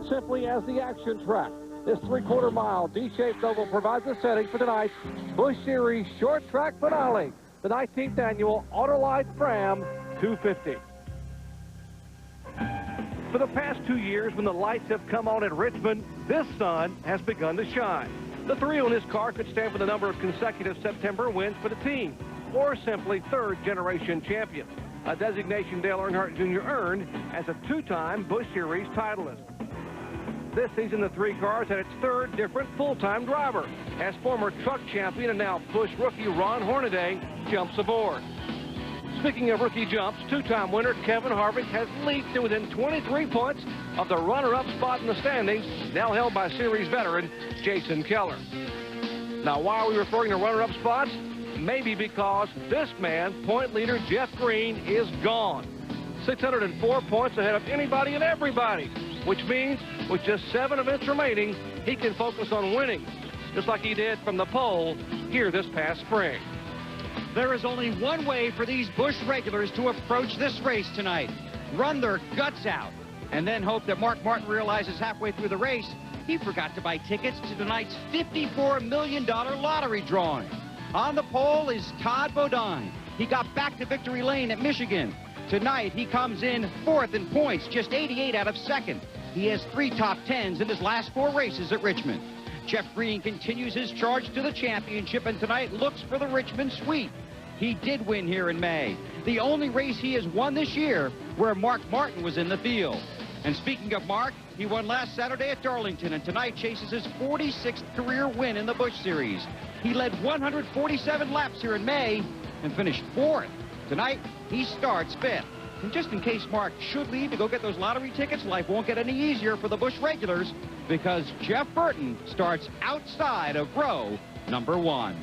simply as the action track. This 3/4 mile D-shaped oval provides the setting for tonight's Busch Series short track finale, the 19th annual Autolite Fram 250. For the past 2 years, when the lights have come on at Richmond, this sun has begun to shine. The thrill in this car could stand for the number of consecutive September wins for the team, or simply third-generation champion, a designation Dale Earnhardt Jr. earned as a 2-time Busch Series titleist. This season, the 3 cars had its 3rd different full-time driver, as former truck champion and now Busch rookie Ron Hornaday jumps aboard. Speaking of rookie jumps, 2-time winner Kevin Harvick has leaped to within 23 points of the runner-up spot in the standings, now held by Series veteran Jason Keller. Now, why are we referring to runner-up spots? Maybe because this man, point leader Jeff Green, is gone. 604 points ahead of anybody and everybody, which means with just 7 events remaining, he can focus on winning, just like he did from the pole here this past spring. There is only one way for these Busch regulars to approach this race tonight: run their guts out, and then hope that Mark Martin realizes halfway through the race he forgot to buy tickets to tonight's $54 million lottery drawing. On the pole is Todd Bodine. He got back to victory lane at Michigan. Tonight he comes in 4th in points, just 88 out of 2nd. He has 3 top 10s in his last 4 races at Richmond. Jeff Green continues his charge to the championship, and tonight looks for the Richmond sweep. He did win here in May, the only race he has won this year where Mark Martin was in the field. And speaking of Mark, he won last Saturday at Darlington, and tonight chases his 46th career win in the Busch Series. He led 147 laps here in May and finished 4th. Tonight, he starts 5th. And just in case Mark should leave to go get those lottery tickets, life won't get any easier for the Busch regulars, because Jeff Burton starts outside of row number 1.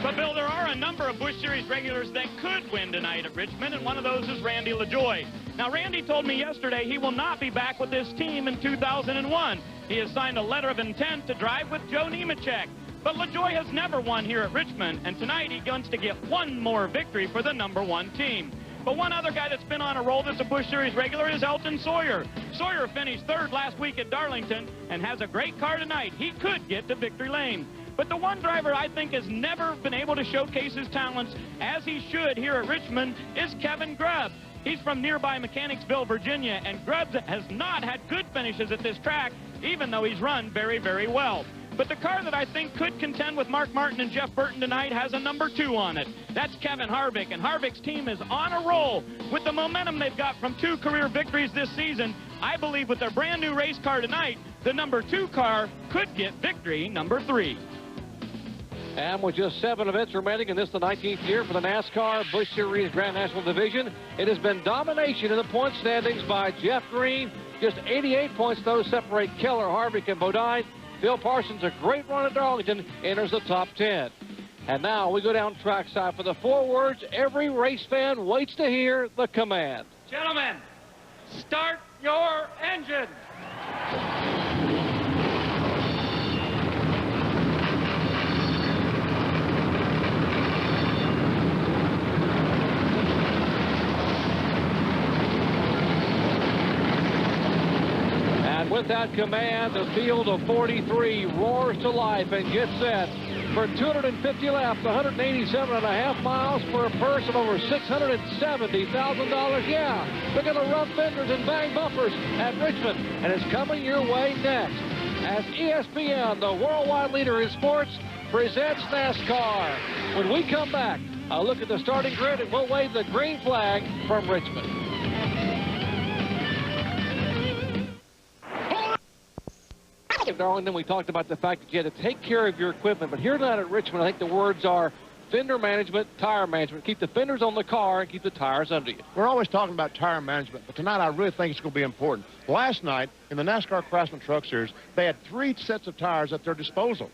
But, Bill, there are a number of Busch Series regulars that could win tonight at Richmond, and one of those is Randy LaJoie. Now, Randy told me yesterday he will not be back with this team in 2001. He has signed a letter of intent to drive with Joe Nemechek. But LaJoie has never won here at Richmond, and tonight he wants to get one more victory for the number 1 team. But one other guy that's been on a roll that's a Busch Series regular is Elton Sawyer. Sawyer finished 3rd last week at Darlington and has a great car tonight. He could get to victory lane. But the one driver I think has never been able to showcase his talents as he should here at Richmond is Kevin Grubb. He's from nearby Mechanicsville, Virginia, and Grubb has not had good finishes at this track, even though he's run very, very well. But the car that I think could contend with Mark Martin and Jeff Burton tonight has a number 2 on it. That's Kevin Harvick, and Harvick's team is on a roll. With the momentum they've got from 2 career victories this season, I believe with their brand new race car tonight, the number 2 car could get victory number 3. And with just 7 events remaining in this, the 19th year for the NASCAR Busch Series Grand National Division, it has been domination in the point standings by Jeff Green. Just 88 points, though, separate Keller, Harvick, and Bodine. Phil Parsons, a great run at Darlington, enters the top 10. And now we go down trackside for the 4 words every race fan waits to hear: the command. Gentlemen, start your engine. With that command, the field of 43 roars to life and gets set for 250 laps, 187.5 miles for a purse of over $670,000. Yeah, they're going to rub fenders and bang bumpers at Richmond, and it's coming your way next as ESPN, the worldwide leader in sports, presents NASCAR. When we come back, a look at the starting grid, and we'll wave the green flag from Richmond. In Darlington, we talked about the fact that you had to take care of your equipment, but here tonight at Richmond, I think the words are fender management, tire management. Keep the fenders on the car and keep the tires under you. We're always talking about tire management, but tonight I really think it's going to be important. Last night, in the NASCAR Craftsman Truck Series, they had 3 sets of tires at their disposal,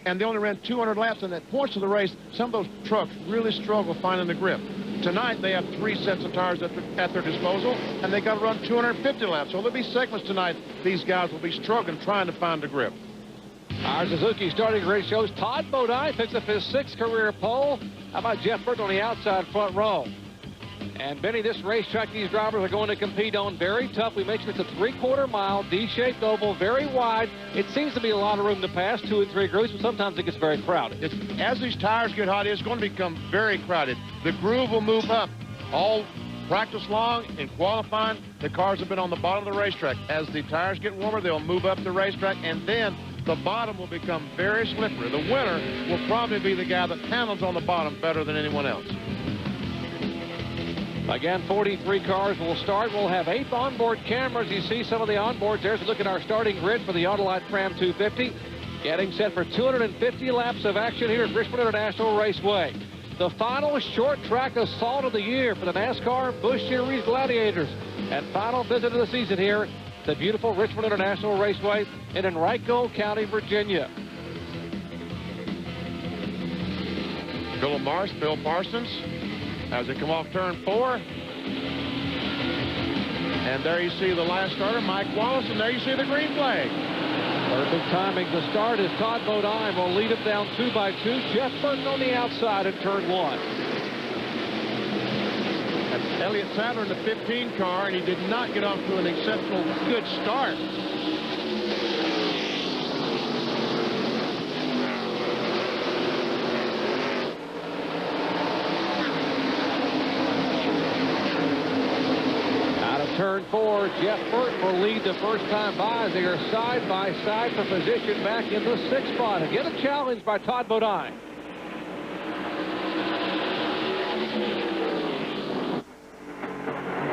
and they only ran 200 laps, and at points of the race, some of those trucks really struggle finding the grip. Tonight, they have 3 sets of tires at their disposal, and they got to run 250 laps. So there'll be segments tonight these guys will be struggling trying to find the grip. Our Suzuki starting grid shows Todd Bodine picks up his 6th career pole. How about Jeff Burton on the outside front row? And, Benny, this racetrack these drivers are going to compete on, very tough. We mentioned it's a 3/4 mile, D-shaped oval, very wide. It seems to be a lot of room to pass, 2 and 3 groups, but sometimes it gets very crowded. As these tires get hot, it's going to become very crowded. The groove will move up. All practice long in qualifying, the cars have been on the bottom of the racetrack. As the tires get warmer, they'll move up the racetrack, and then the bottom will become very slippery. The winner will probably be the guy that handles on the bottom better than anyone else. Again, 43 cars will start. We'll have 8 onboard cameras. You see some of the onboards. There's a look at our starting grid for the Autolite Fram 250. Getting set for 250 laps of action here at Richmond International Raceway. The final short track assault of the year for the NASCAR Busch Series Gladiators. And final visit of the season here, the beautiful Richmond International Raceway in Henrico County, Virginia. Phil Marsh, Phil Parsons, as they come off turn 4. And there you see the last starter, Mike Wallace, and there you see the green flag. Perfect timing to start as Todd Bodine will lead him down 2 by 2. Jeff Burton on the outside in turn 1. That's Elliott Sadler in the 15 car, and he did not get off to an exceptional good start. Turn 4, Jeff Burton will lead the first time by as they are side by side for position back in the 6th spot. Again, a challenge by Todd Bodine.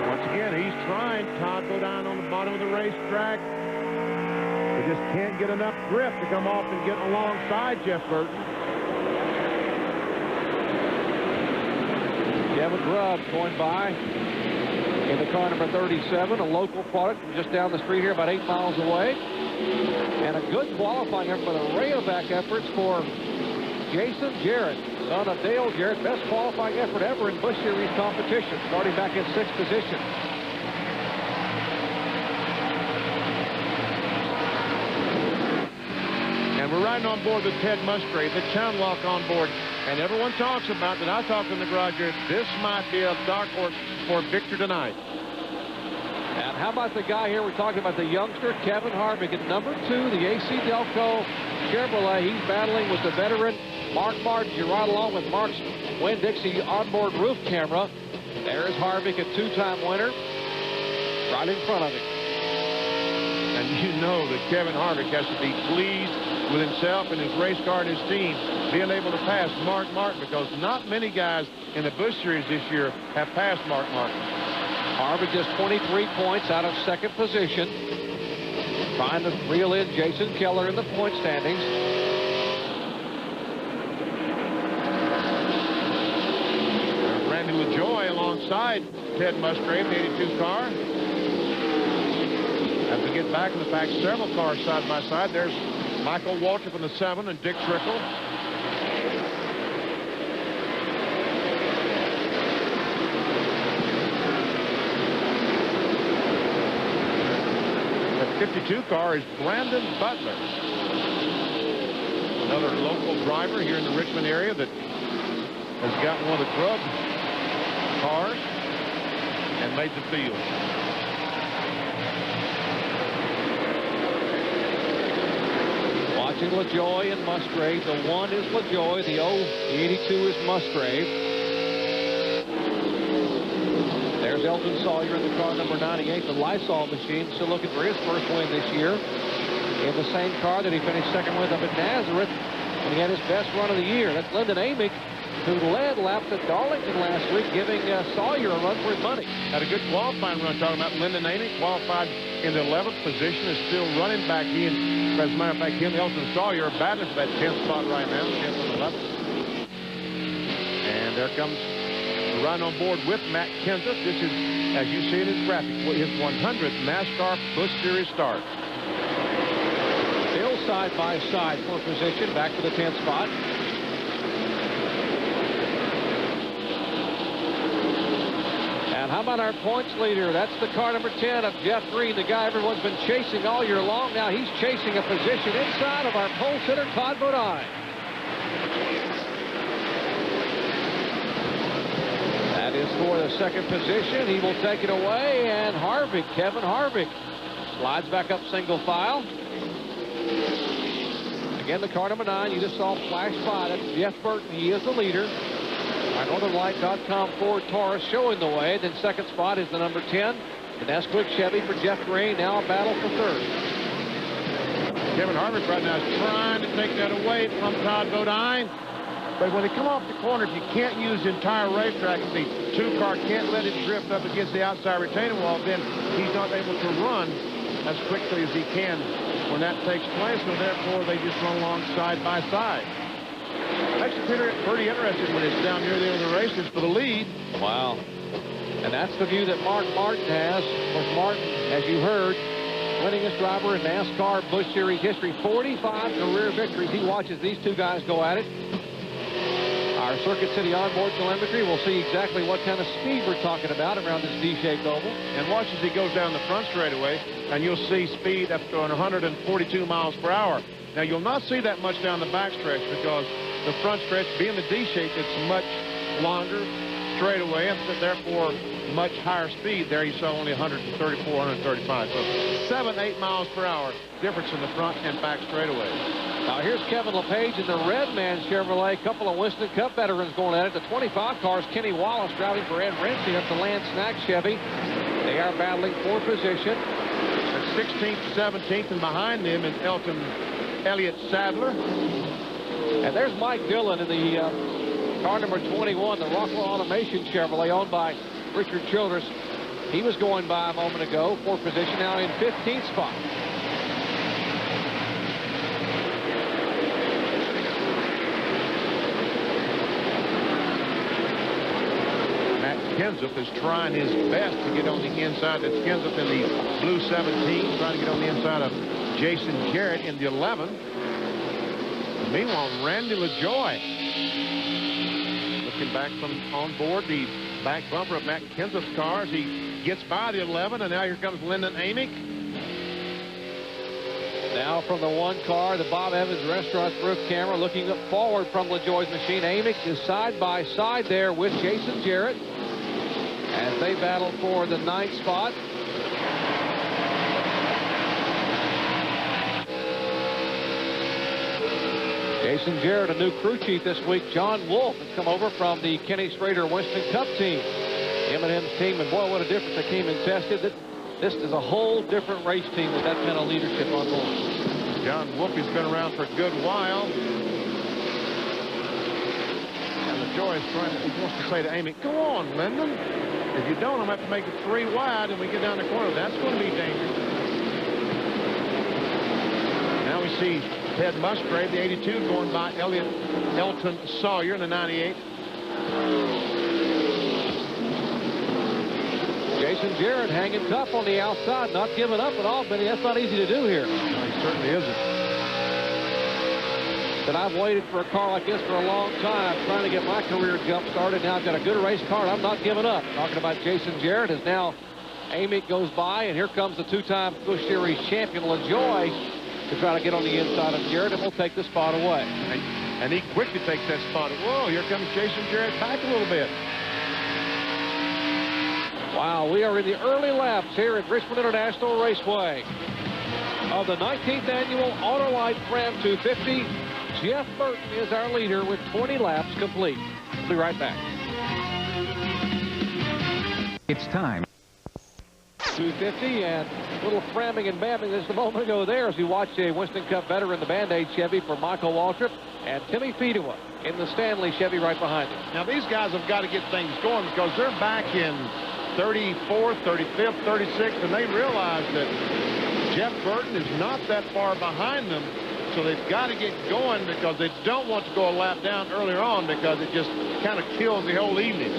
Once again, he's trying. Todd Bodine on the bottom of the racetrack. He just can't get enough grip to come off and get alongside Jeff Burton. Kevin Grubb going by in the car number 37, a local product from just down the street here, about 8 miles away. And a good qualifying effort with an array of back efforts for Jason Jarrett, son of Dale Jarrett. Best qualifying effort ever in Busch Series competition, starting back in 6th position. And we're riding on board with Ted Musgrave, the Chunlock on board. And everyone talks about that. I talked in the garage here. This might be a dark horse for victory tonight. And how about the guy here? We're talking about the youngster, Kevin Harvick, at number 2, the AC Delco Chevrolet. He's battling with the veteran Mark Martin. You're right along with Mark's Winn-Dixie onboard roof camera. There's Harvick, a 2-time winner, right in front of him. And you know that Kevin Harvick has to be pleased with himself and his race car and his team being able to pass Mark Martin, because not many guys in the Busch Series this year have passed Mark Martin. Harvick just 23 points out of 2nd position. Trying to reel in Jason Keller in the point standings. There's Randy LaJoie alongside Ted Musgrave, the 82 car. As we get back in the pack, several cars side by side. There's Michael Waltrip from the 7 and Dick Trickle. The 52 car is Brandon Butler, another local driver here in the Richmond area that has got one of the Grubb cars and made the field. Watching LaJoie and Musgrave. The 1 is LaJoie. The 82 is Musgrave. There's Elton Sawyer in the car number 98, the Lysol machine, still looking for his first win this year. In the same car that he finished 2nd with up at Nazareth, and he had his best run of the year. That's Lyndon Amick, who led laps at Darlington last week, giving Sawyer a run for his money. Had a good qualifying run. Talking about Lyndon Amick, qualified in the 11th position, is still running back in. As a matter of fact, him and Elton Sawyer are battling for that 10th spot right now, 10th and 11th. And there comes the run on board with Matt Kenseth. This is, as you see in his graphic, his 100th NASCAR Busch Series start. Still side by side for position, back to the 10th spot. And how about our points leader? That's the car number 10 of Jeff Green, the guy everyone's been chasing all year long. Now he's chasing a position inside of our pole sitter, Todd Bodine. That That is for the second position. He will take it away, and Harvick, Kevin Harvick, slides back up single file. Again, the car number 9, you just saw flash by. That's Jeff Burton. He is the leader. Our NorthernLight.com Ford Taurus showing the way. Then second spot is the number 10, the Nesquik Chevy for Jeff Green. Now a battle for third. Kevin Harvick right now is trying to take that away from Todd Bodine. But when they come off the corner, if you can't use the entire racetrack, if the 2-car can't let it drift up against the outside retaining wall, then he's not able to run as quickly as he can when that takes place. So therefore, they just run along side by side. Makes it pretty interesting when it's down near the end of the races for the lead. Wow. And that's the view that Mark Martin has. Of course, Martin, as you heard, winningest driver in NASCAR Busch Series history, 45 career victories. He watches these two guys go at it. Our Circuit City onboard telemetry will see exactly what kind of speed we're talking about around this D-shaped oval. And watch as he goes down the front straightaway, and you'll see speed up to 142 miles per hour. Now, you'll not see that much down the back stretch because the front stretch, being the D-shape, it's much longer straightaway, and therefore much higher speed. There you saw only 134, 135. So 7, 8 miles per hour difference in the front and back straightaway. Now here's Kevin LePage in the Redman Chevrolet. A couple of Winston Cup veterans going at it. The 25 cars, Kenny Wallace driving for Ed Rensie. That's the Lance Snack Chevy. They are battling for position. At 16th, 17th, and behind them is Elliott Sadler. And there's Mike Dillon in the car number 21, the Rockwell Automation Chevrolet, owned by Richard Childress. He was going by a moment ago, fourth position, now in 15th spot. Kenseth is trying his best to get on the inside. That's Kenseth in the blue 17, trying to get on the inside of Jason Jarrett in the 11. And meanwhile, Randy LaJoy looking back from on board the back bumper of Matt Kenseth's car as he gets by the 11, and now here comes Lyndon Amick. Now from the 1 car, the Bob Evans Restaurant roof camera looking up forward from LaJoy's machine. Amick is side by side there with Jason Jarrett as they battle for the 9th spot. Jason Jarrett, a new crew chief this week. John Wolf has come over from the Kenny Schrader Winston Cup team. M&M's team, and boy, what a difference they came and tested. This is a whole different race team with that kind of leadership on board. John Wolf has been around for a good while. And LaJoy is trying to, he wants to say to Amick, go on, Lyndon. If you don't, I'm going to have to make it 3 wide, and we get down the corner. That's going to be dangerous. Now we see Ted Musgrave, the 82, going by Elton Sawyer in the 98. Jason Jarrett hanging tough on the outside, not giving up at all, Benny. That's not easy to do here. No, he certainly isn't. But I've waited for a car like this for a long time, trying to get my career jump started. Now I've got a good race car, and I'm not giving up. Talking about Jason Jarrett as now Amick goes by, and here comes the 2-time Busch Series champion LaJoy to try to get on the inside of Jarrett, and we'll take the spot away. And he quickly takes that spot. Whoa, here comes Jason Jarrett back a little bit. Wow, we are in the early laps here at Richmond International Raceway of the 19th annual Autolite Fram 250. Jeff Burton is our leader with 20 laps complete. We'll be right back. It's time. 250 and a little framming and bamming just a moment ago there as we watched a Winston Cup veteran, the Band-Aid Chevy for Michael Waltrip, and Timmy Fedewa in the Stanley Chevy right behind him. Now these guys have got to get things going because they're back in 34th, 35th, 36th, and they realize that Jeff Burton is not that far behind them, so they've got to get going because they don't want to go a lap down earlier on because it just kind of kills the whole evening.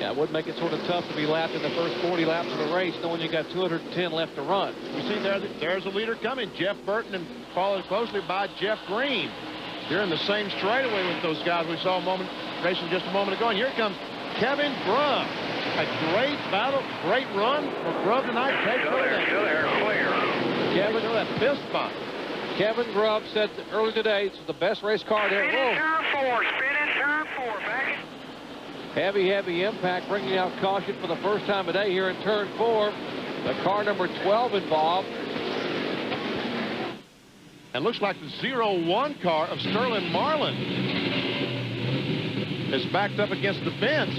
Yeah, it would make it sort of tough to be lapped in the first 40 laps of the race, knowing you got 210 left to run. You see there's a leader coming, Jeff Burton, and followed closely by Jeff Green. They're in the same straightaway with those guys we saw racing just a moment ago, and here comes Kevin Grubb. A great battle, great run for Grubb tonight. Still there, clear. Kevin, that 5th spot. Kevin Grubb said earlier today it's the best race car there. Spin in turn 4, back. Heavy impact, bringing out caution for the first time today here in turn 4. The car number 12 involved. And looks like the 0-1 car of Sterling Marlin is backed up against the fence.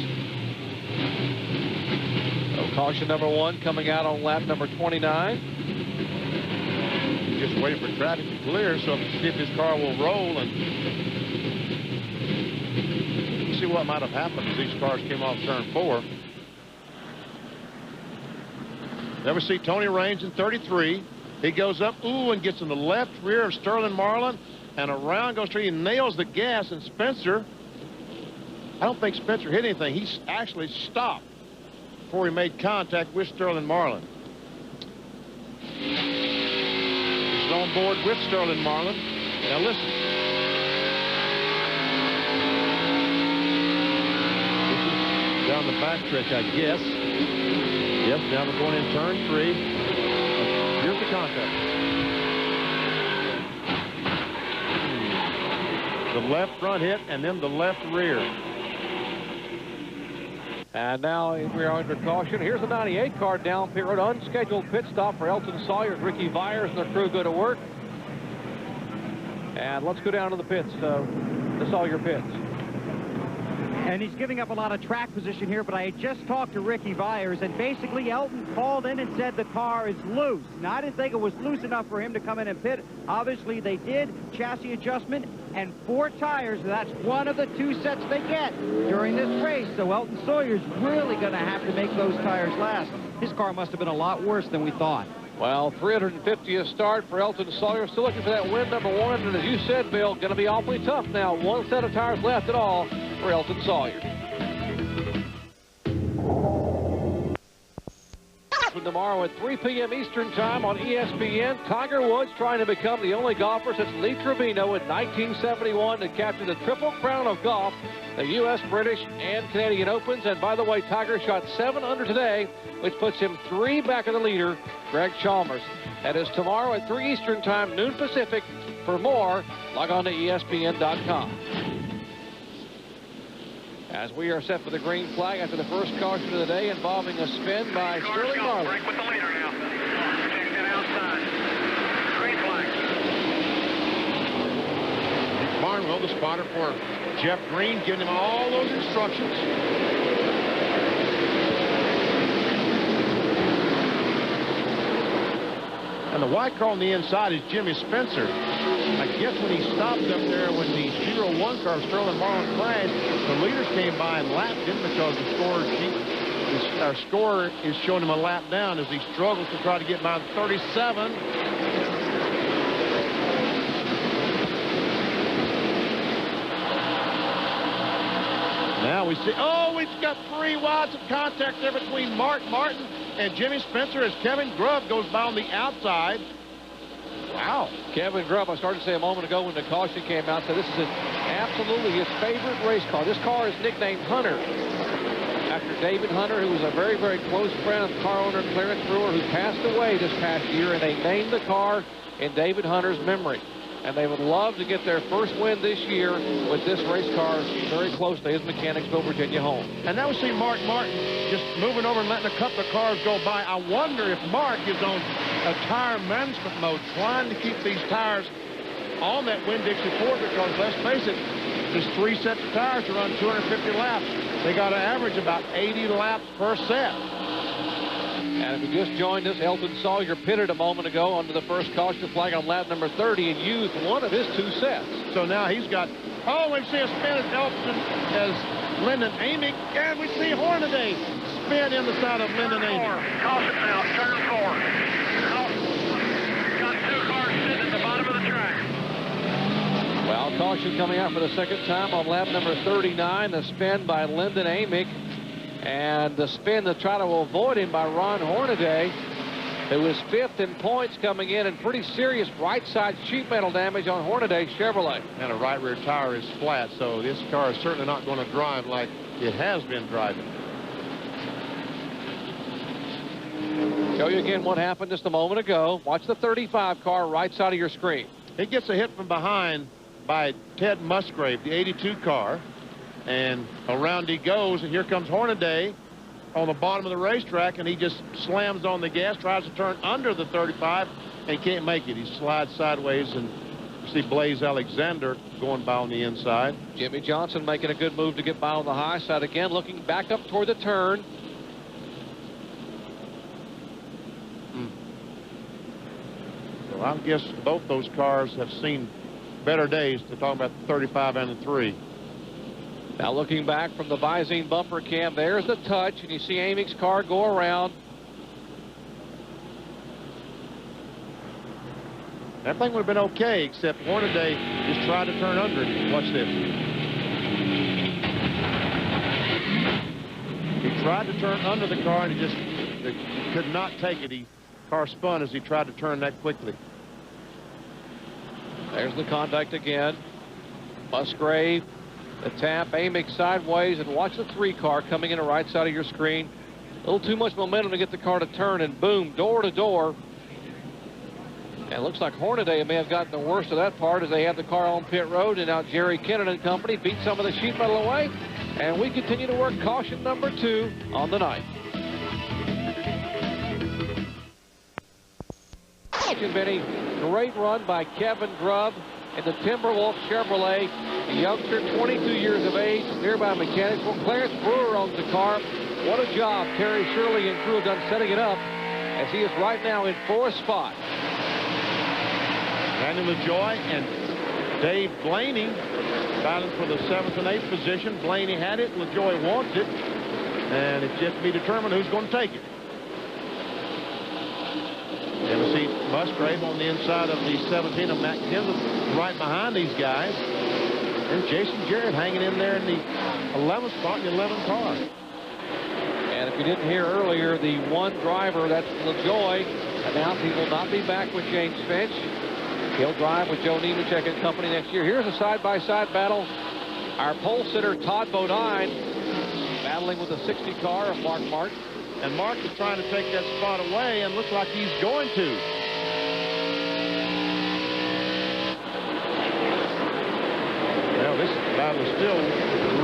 So caution number 1 coming out on lap number 29. Just waiting for traffic to clear so see if his car will roll and see what might have happened as these cars came off turn 4. There we see Tony Raines in 33. He goes up, and gets in the left rear of Sterling Marlin, and around goes through. He nails the gas, and Spencer, I don't think Spencer hit anything. He actually stopped before he made contact with Sterling Marlin. He's on board with Sterling Marlin. Now listen. This is down the backstretch, I guess. Yes, now we're going in turn 3. Here's the contact. The left front hit and then the left rear. And now we are under caution. Here's the 98 car down pit road. Unscheduled pit stop for Elton Sawyer. Ricky Vyers and the crew go to work. And let's go down to the pits, the Sawyer pits. And he's giving up a lot of track position here, but I had just talked to Ricky Vyers, and basically Elton called in and said the car is loose. Now, I didn't think it was loose enough for him to come in and pit. Obviously, they did. Chassis adjustment and 4 tires. That's one of the 2 sets they get during this race. So Elton Sawyer's really going to have to make those tires last. His car must have been a lot worse than we thought. Well, 350th start for Elton Sawyer. Still looking for that win number 1. And as you said, Bill, going to be awfully tough now. 1 set of tires left at all for Elton Sawyer. Tomorrow at 3 p.m. Eastern Time on ESPN, Tiger Woods trying to become the only golfer since Lee Trevino in 1971 to capture the Triple Crown of golf, the U.S., British, and Canadian Opens. And by the way, Tiger shot 7 under today, which puts him 3 back of the leader, Greg Chalmers. That is tomorrow at 3 Eastern Time, noon Pacific. For more, log on to ESPN.com. As we are set for the green flag after the first caution of the day involving a spin by Sterling Marlin. Break with the leader now. Check that outside. Green flag. Barnwell, the spotter for Jeff Green, giving him all those instructions. And the white car on the inside is Jimmy Spencer. I guess when he stopped up there when the 0-1 car of Sterling Marlin crashed, the leaders came by and lapped him because the our score is showing him a lap down as he struggles to try to get by 37. Now we see, we've got 3 wides of contact there between Mark Martin and Jimmy Spencer as Kevin Grubb goes by on the outside. Wow. Kevin Grubb, I started to say a moment ago when the caution came out, said this is absolutely his favorite race car. This car is nicknamed Hunter after David Hunter, who was a very, very close friend of car owner Clarence Brewer, who passed away this past year, and they named the car in David Hunter's memory. And they would love to get their first win this year with this race car very close to his Mechanicsville, Virginia home. And now we see Mark Martin just moving over and letting a couple of cars go by. I wonder if Mark is on a tire management mode, trying to keep these tires on that Winn-Dixie Ford, because let's face it, there's 3 sets of tires to run 250 laps. They got to average about 80 laps per set. And if you just joined us, Elton Sawyer pitted a moment ago under the first caution flag on lap number 30 and used 1 of his 2 sets. So now he's got, we see a spin as Elton as Lyndon Amick, and we see Hornaday spin in the side of Lyndon Amick. Caution now, turn 4. Got 2 cars sitting at the bottom of the track. Well, caution coming out for the second time on lap number 39, the spin by Lyndon Amick. And the spin to try to avoid him by Ron Hornaday, who was 5th in points coming in, and pretty serious right side sheet metal damage on Hornaday's Chevrolet. And a right rear tire is flat, so this car is certainly not going to drive like it has been driving. Show you again what happened just a moment ago. Watch the 35 car right side of your screen. It gets a hit from behind by Ted Musgrave, the 82 car. And around he goes, and here comes Hornaday on the bottom of the racetrack, and he just slams on the gas, tries to turn under the 35, and can't make it. He slides sideways, and you see Blaze Alexander going by on the inside. Jimmy Johnson making a good move to get by on the high side again, looking back up toward the turn. Well, I guess both those cars have seen better days, to talk about the 35 and the 3. Now looking back from the Visine bumper cam, there's the touch, and you see Amy's car go around. Everything would have been okay, except Hornaday just tried to turn under it. Watch this. He tried to turn under the car, and he just could not take it. The car spun as he tried to turn that quickly. There's the contact again. Musgrave, the tap, Amick sideways, and watch the 3 car coming in the right side of your screen. A little too much momentum to get the car to turn, and boom, door to door. And it looks like Hornaday may have gotten the worst of that part as they have the car on pit road, and now Jerry Kennan and company beat some of the sheep out of the way. And we continue to work caution number 2 on the night. Benny, great run by Kevin Grubb in the Timberwolf Chevrolet. A youngster, 22 years of age, nearby mechanics. Well, Clarence Brewer owns the car. What a job Terry Shirley and crew have done setting it up, as he is right now in 4th spot. Daniel LaJoy and Dave Blaney battling for the 7th and 8th position. Blaney had it, LaJoy wants it, and it's yet to be determined who's going to take it. And we see Musgrave on the inside of the 17 of Matt Kenseth, right behind these guys. And Jason Jarrett hanging in there in the 11th spot in the 11th car. And if you didn't hear earlier, the one driver, that's LaJoy, announced he will not be back with James Finch. He'll drive with Joe Nemechek and company next year. Here's a side-by-side battle. Our pole sitter, Todd Bodine, battling with the 60 car of Mark Martin. And Mark is trying to take that spot away, and looks like he's going to. Well, this battle still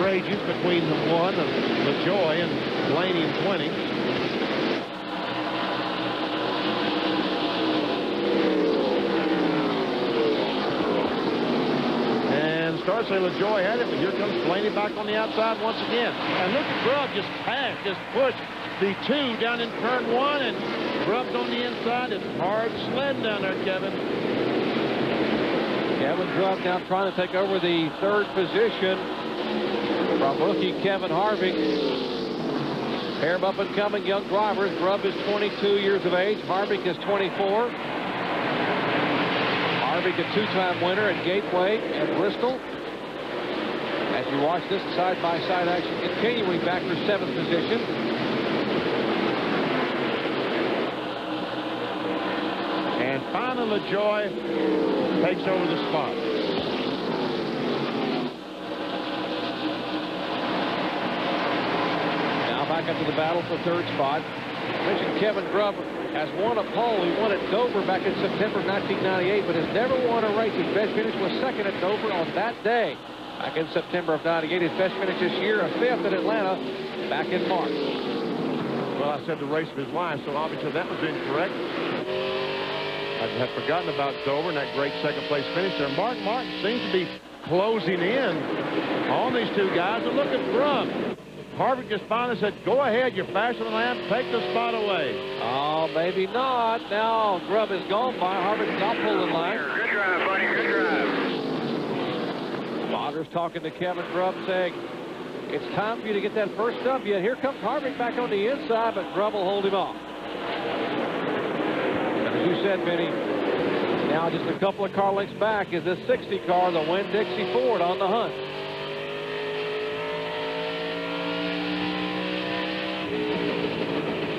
rages between the 1 of LaJoy and Blaney in 20. And starts saying LaJoy had it, but here comes Blaney back on the outside once again. And look at Grubb just pass, just push the 2 down in turn 1, and Grubb's on the inside. It's hard sled down there, Kevin. Kevin Grubb now trying to take over the 3rd position from rookie Kevin Harvick. Pair of up-and-coming young drivers. Grubb is 22 years of age. Harvick is 24. Harvick, a 2-time winner at Gateway and Bristol. As you watch this side-by-side action continuing back for 7th position. And finally, LaJoy takes over the spot. Now back up to the battle for 3rd spot. I mentioned Kevin Grubb has won a pole. He won at Dover back in September of 1998, but has never won a race. His best finish was 2nd at Dover on that day. Back in September of 98, his best finish this year, a 5th at Atlanta back in March. Well, I said the race of his life, so obviously that was incorrect. I had forgotten about Dover and that great 2nd place finish there. Mark Martin seems to be closing in on these 2 guys. And look at Grubb. Harvick just finally said, go ahead, you're faster than I am, take the spot away. Oh, maybe not. Now Grubb is gone by. Harvick's not pulling line. Good drive, buddy, good drive. Father's talking to Kevin Grubb saying, it's time for you to get that first stop yet. Here comes Harvick back on the inside, but Grubb will hold him off. As you said, Benny, now just a couple of car lengths back is this 60 car, the Winn-Dixie Ford, on the hunt.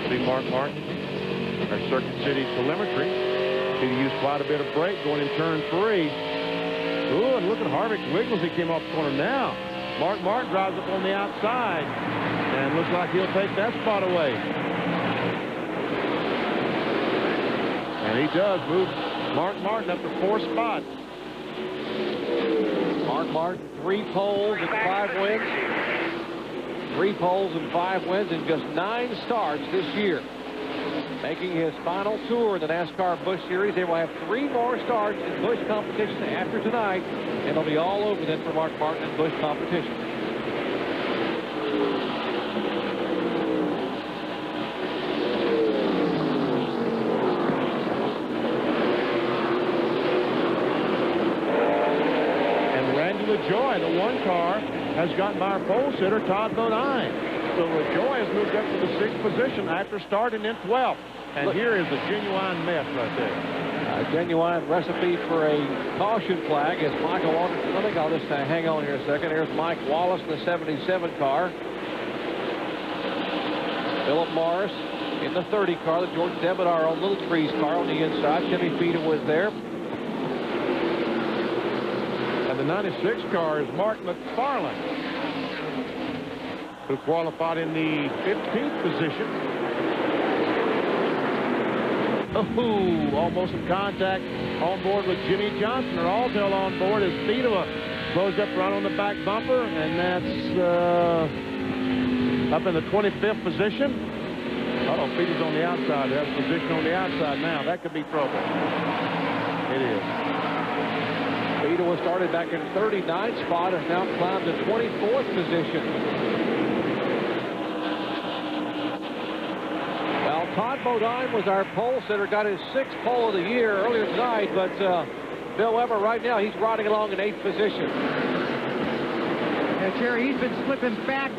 See Mark Martin, our Circuit City telemetry. He used quite a bit of brake going in turn 3. Ooh, and look at Harvick wiggles. He came off the corner now. Mark Martin drives up on the outside, and looks like he'll take that spot away. And he does move Mark Martin up to 4th spot. Mark Martin, 3 poles and 5 wins. 3 poles and 5 wins in just 9 starts this year. Making his final tour in the NASCAR Busch Series. They will have 3 more starts in Busch competition after tonight. And it'll be all over then for Mark Martin in Busch competition. LaJoy, the 1 car, has gotten by our pole sitter, Todd Bodine. So LaJoy has moved up to the 6th position after starting in 12th. And look, here is a genuine mess right there. A genuine recipe for a caution flag as Michael Wallace. I think I'll just hang on here a second. Here's Mike Wallace in the 77 car. Philip Morris in the 30 car. The George Debitaro Little Trees car on the inside. Timmy Fita was there. The 96 car is Mark McFarland, who qualified in the 15th position. Oh, almost in contact on board with Jimmy Johnson. Or Alltel on board as Fita closed up right on the back bumper, and that's up in the 25th position. Uh-oh, Fita's on the outside. That's position on the outside now. That could be trouble. It is. Fita was started back in 39th spot and now climbed to 24th position. Well, Todd Bodine was our pole sitter, got his 6th pole of the year earlier tonight, but Bill Weber right now, he's riding along in 8th position. Yeah, Jerry, he's been slipping back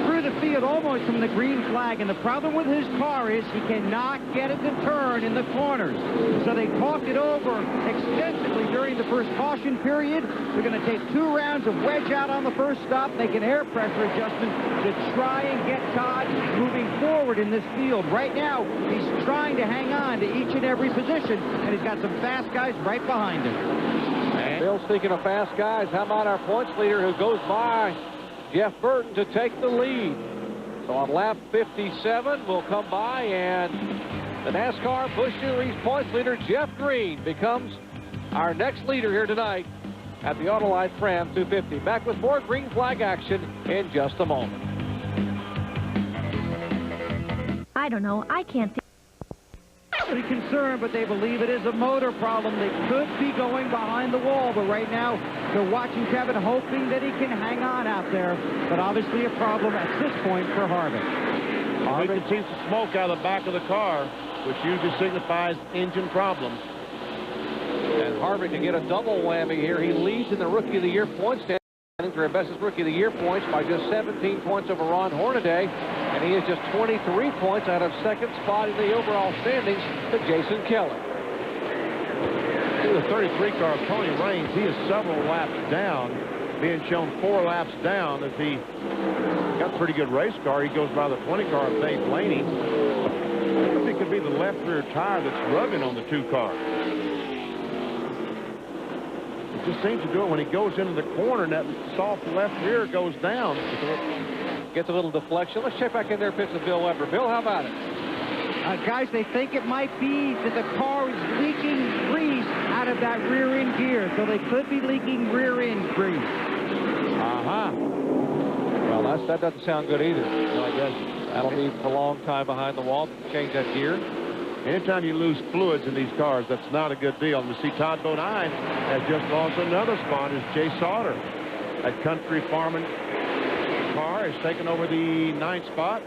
through the field almost from the green flag, and the problem with his car is he cannot get it to turn in the corners. So they talked it over extensively during the first caution period. They're going to take 2 rounds of wedge out on the first stop, make an air pressure adjustment to try and get Todd moving forward in this field. Right now, he's trying to hang on to each and every position, and he's got some fast guys right behind him. And Bill, speaking of fast guys, how about our points leader who goes by Jeff Burton to take the lead? So on lap 57, we'll come by, and the NASCAR Busch Series points leader, Jeff Green, becomes our next leader here tonight at the Autolite Fram 250. Back with more green flag action in just a moment. I don't know. I can't see. Pretty concerned, but they believe it is a motor problem. They could be going behind the wall, but right now they're watching Kevin, hoping that he can hang on out there. But obviously a problem at this point for Harvick. We can see some smoke out of the back of the car, which usually signifies engine problems. And Harvick can get a double whammy here. He leads in the Rookie of the Year points standing for Best's Rookie of the Year points by just 17 points over Ron Hornaday. And he is just 23 points out of 2nd spot in the overall standings to Jason Kelly. To the 33 car of Tony Raines, he is several laps down, being shown 4 laps down as he got a pretty good race car. He goes by the 20 car of Dave Blaney. I think it could be the left rear tire that's rubbing on the 2 cars. It just seems to do it when he goes into the corner and that soft left rear goes down. Gets a little deflection. Let's check back in there, pitch to Bill Weber. Bill, how about it? Guys, they think it might be that the car is leaking grease out of that rear-end gear, so they could be leaking rear-end grease. Well, that doesn't sound good either. No, it doesn't. That'll be for a long time behind the wall. Change that gear. Anytime you lose fluids in these cars, that's not a good deal. And we see Todd Bodine has just lost another spot as Jay Sauter. That country farming car is taking over the 9th spot.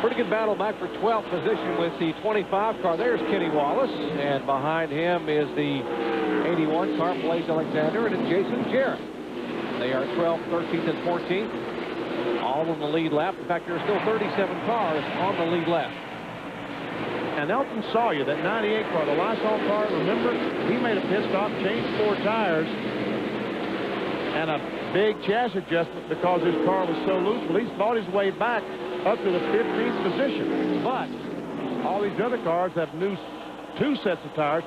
Pretty good battle back for 12th position with the 25 car. There's Kenny Wallace, and behind him is the 81 car, Blaze Alexander, and it's Jason Jarrett. They are 12th, 13th, and 14th, all on the lead lap. In fact, there are still 37 cars on the lead lap. And Elton Sawyer, that 98 car, the Lysol car, remember, he made a pit stop, changed 4 tires, and a big chassis adjustment because his car was so loose. Well, he's fought his way back up to the 15th position. But all these other cars have two new sets of tires.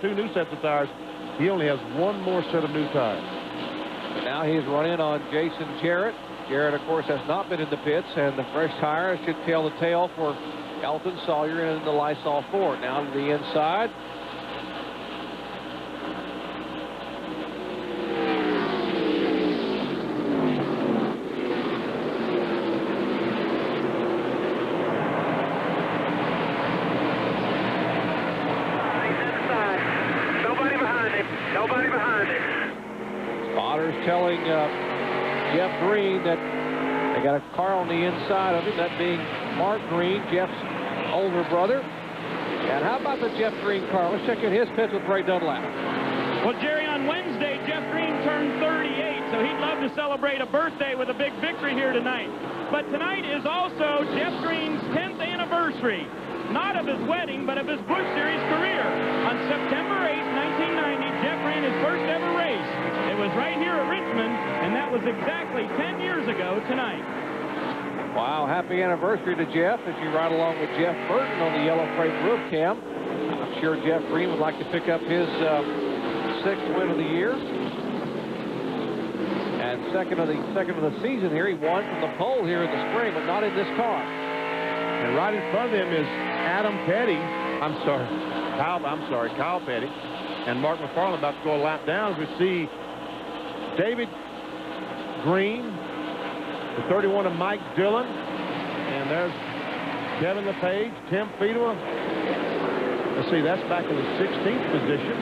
He only has 1 more set of new tires. And now he's running on Jason Jarrett. Jarrett, of course, has not been in the pits, and the fresh tires should tail the tale for Elton Sawyer in the Lysol 4. Now to the inside. telling Jeff Green that they got a car on the inside of him, that being Mark Green, Jeff's older brother. And how about the Jeff Green car? Let's check in his pits with Ray Dunlap. Well, Jerry, on Wednesday, Jeff Green turned 38, so he'd love to celebrate a birthday with a big victory here tonight. But tonight is also Jeff Green's 10th anniversary, not of his wedding, but of his Busch Series career. On September 8, 1990, Jeff ran his first ever race. It was right here at Richmond, and that was exactly 10 years ago tonight. Wow, happy anniversary to Jeff as you ride along with Jeff Burton on the yellow freight roof cam. I'm sure Jeff Green would like to pick up his 6th win of the year. And second of the season here. He won from the pole here in the spring, but not in this car. And right in front of him is Adam Petty. Kyle Petty. And Mark McFarland about to go a lap down as we see David Green, the 31 of Mike Dillon. And there's Kevin LePage, Tim Fiedler. Let's see, that's back in the 16th position.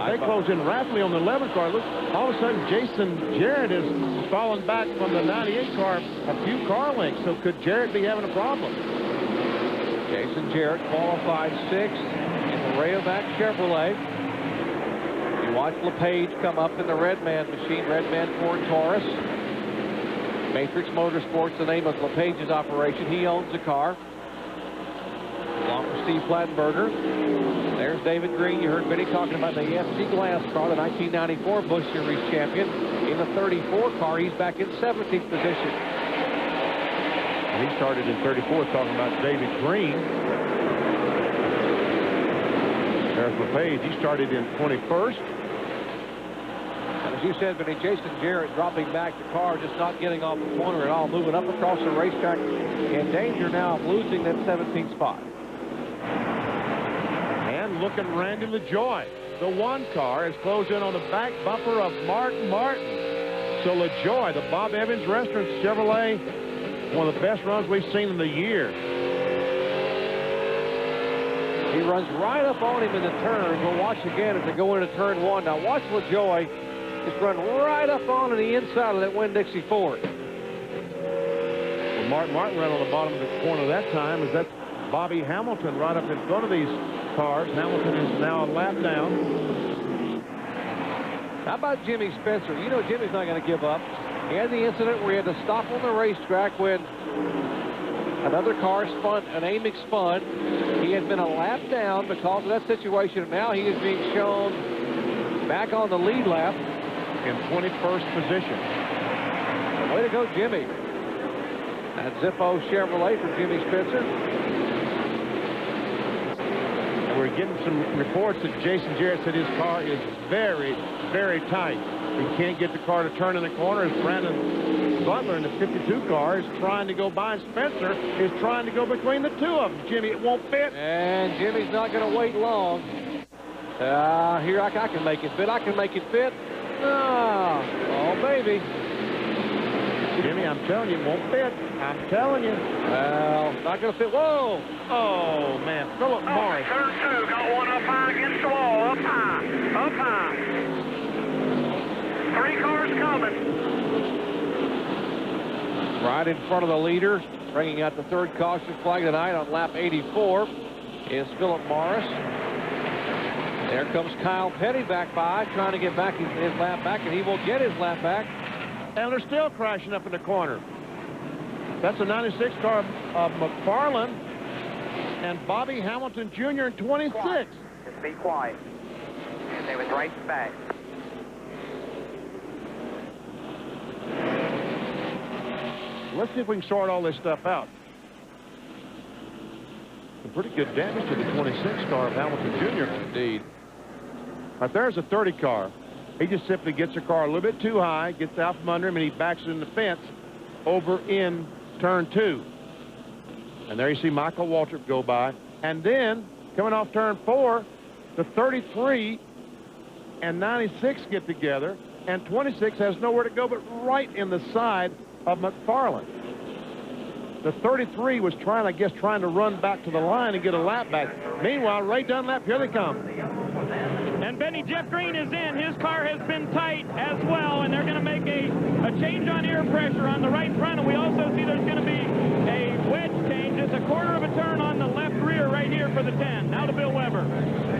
They close in rapidly on the 11 car. Look, all of a sudden, Jason Jarrett is falling back from the 98 car a few car lengths. So could Jarrett be having a problem? Jason Jarrett qualified 6th in the Rayovac Chevrolet. You watch LePage come up in the Redman machine, Redman Ford Taurus. Matrix Motorsports, the name of LePage's operation. He owns the car, along with Steve Plattenberger. There's David Green. You heard Benny talking about the FC Glass car, the 1994 Busch Series champion. In the 34 car, he's back in 17th position. And he started in 34, talking about David Green. There's LePage. He started in 21st. And as you said, Benny, Jason Jarrett dropping back the car, just not getting off the corner at all, moving up across the racetrack, in danger now of losing that 17th spot. Look at Randy LaJoy. The 1 car is closed in on the back bumper of Mark Martin. So LaJoy, the Bob Evans Restaurant Chevrolet, one of the best runs we've seen in the year. He runs right up on him in the turns. We'll watch again as they go into turn 1. Now watch LaJoy just run right up on the inside of that Winn-Dixie Ford. Well, Mark Martin ran on the bottom of the corner that time. Is that Bobby Hamilton right up in front of these cars? Hamilton is now a lap down. How about Jimmy Spencer? You know Jimmy's not going to give up. He had the incident where he had to stop on the racetrack when another car spun, an Amix spun. He had been a lap down because of that situation. Now he is being shown back on the lead lap in 21st position. Way to go, Jimmy. That Zippo Chevrolet for Jimmy Spencer. We're getting some reports that Jason Jarrett said his car is very, very tight. He can't get the car to turn in the corner. As Brandon Butler in the 52 car is trying to go by, and Spencer is trying to go between the two of them. Jimmy, it won't fit. And Jimmy's not going to wait long. Here, I can make it fit. I can make it fit. Oh, baby. Jimmy, I'm telling you, it won't fit. I'm telling you. Well, not going to fit. Whoa. Oh, man. Philip Morris. Turn 2. Got one up high against the wall. Up high. Up high. 3 cars coming. Right in front of the leader, bringing out the 3rd caution flag tonight on lap 84 is Philip Morris. There comes Kyle Petty back by, trying to get back his lap back, and he will get his lap back. And they're still crashing up in the corner. That's a 96 car of McFarland and Bobby Hamilton Jr. in 26. Quiet. Just be quiet. And they was right back. Let's see if we can sort all this stuff out. Some pretty good damage to the 26 car of Hamilton Jr. Indeed. But there's a 30 car. He just simply gets the car a little bit too high, gets out from under him, and he backs it in the fence over in turn 2. And there you see Michael Waltrip go by. And then, coming off turn 4, the 33 and 96 get together, and 26 has nowhere to go but right in the side of McFarland. The 33 was trying to run back to the line and get a lap back. Meanwhile, Ray Dunlap, here they come. And And Benny, Jeff Green is in. His car has been tight as well, and they're going to make a change on air pressure on the right front. And we also see there's going to be a wedge change. It's a quarter of a turn on the left rear right here for the 10. Now to Bill Weber.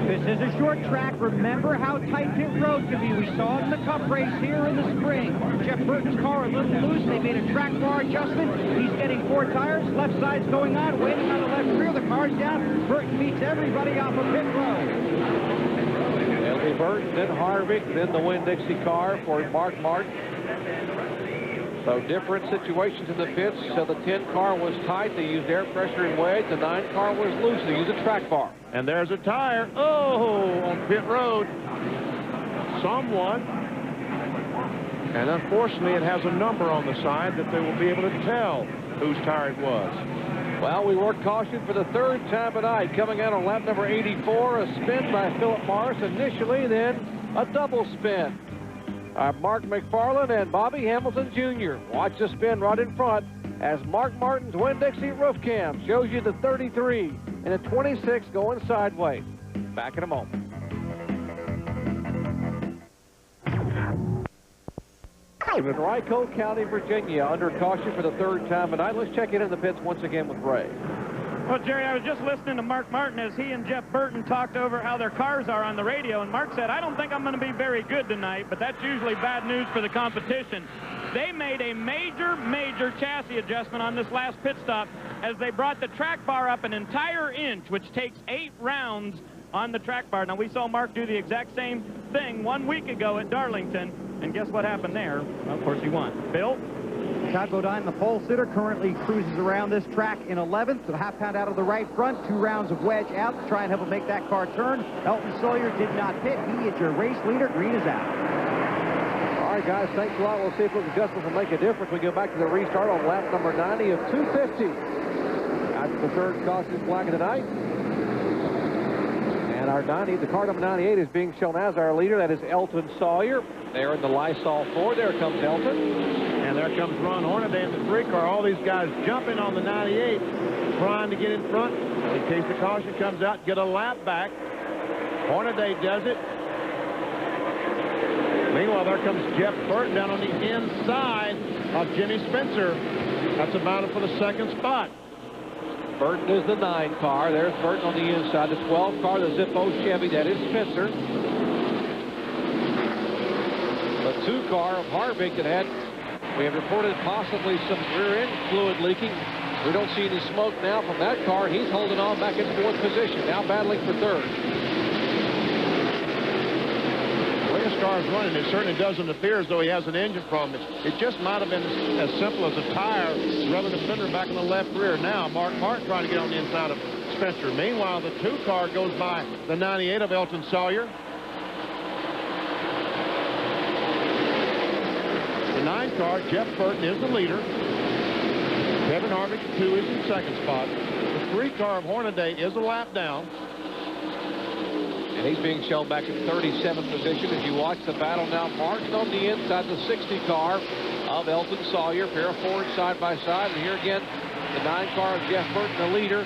This is a short track. Remember how tight pit road can be. We saw it in the Cup race here in the spring. Jeff Burton's car a little loose. They made a track bar adjustment. He's getting 4 tires. Left side's going on. Waiting on the left rear. The car's down. Burton beats everybody off of pit road. It'll be Burton, then Harvick, then the Winn-Dixie car for Mark Martin. So different situations in the pits. So the 10 car was tight. They used air pressure and wedge. The 9 car was loose. They used a track bar. And there's a tire. Oh, on pit road. Someone. And unfortunately, it has a number on the side that they will be able to tell whose tire it was. Well, we worked caution for the 3rd time tonight. Coming out on lap number 84, a spin by Philip Morris initially, then a double spin. Mark McFarland and Bobby Hamilton Jr. Watch the spin right in front as Mark Martin's Winn-Dixie roof cam shows you the 33 and a 26 going sideways. Back in a moment. In Henrico County, Virginia, under caution for the 3rd time tonight. Let's check in the pits once again with Ray. Well, Jerry, I was just listening to Mark Martin as he and Jeff Burton talked over how their cars are on the radio, and Mark said, I don't think I'm going to be very good tonight, but that's usually bad news for the competition. They made a major chassis adjustment on this last pit stop as they brought the track bar up an entire inch, which takes 8 rounds on the track bar. Now, we saw Mark do the exact same thing 1 week ago at Darlington, and guess what happened there? Well, of course, he won. Bill? Todd Bodine, the pole sitter, currently cruises around this track in 11th, a half-pound out of the right front, 2 rounds of wedge out to try and help him make that car turn. Elton Sawyer did not pit. He is your race leader. Green is out. All right, guys, thanks a lot. We'll see if those adjustments will make a difference. We go back to the restart on lap number 90 of 250. That's the 3rd caution flag of the night. And our 90, the car number 98 is being shown as our leader. That is Elton Sawyer. There in the Lysol 4. There comes Elton. And there comes Ron Hornaday in the 3 car. All these guys jumping on the 98, trying to get in front in case the caution comes out, get a lap back. Hornaday does it. Meanwhile, there comes Jeff Burton down on the inside of Jimmy Spencer. That's a battle for the 2nd spot. Burton is the 9 car. There's Burton on the inside. The 12 car, the Zippo Chevy. That is Spencer. The 2 car of Harvick that had, we have reported possibly some rear end fluid leaking. We don't see any smoke now from that car. He's holding on back in 4th position, now battling for 3rd. The way his car is running, it certainly doesn't appear as though he has an engine problem. It just might have been as simple as a tire rubbing the fender back in the left rear. Now, Mark Martin trying to get on the inside of Spencer. Meanwhile, the 2 car goes by the 98 of Elton Sawyer. The 9 car, Jeff Burton, is the leader. Kevin Harvick, 2, is in 2nd spot. The 3 car of Hornaday is a lap down. And he's being shown back in 37th position as you watch the battle now. Martin on the inside, the 60 car of Elton Sawyer. Pair of Fords side by side. And here again, the 9 car of Jeff Burton, the leader.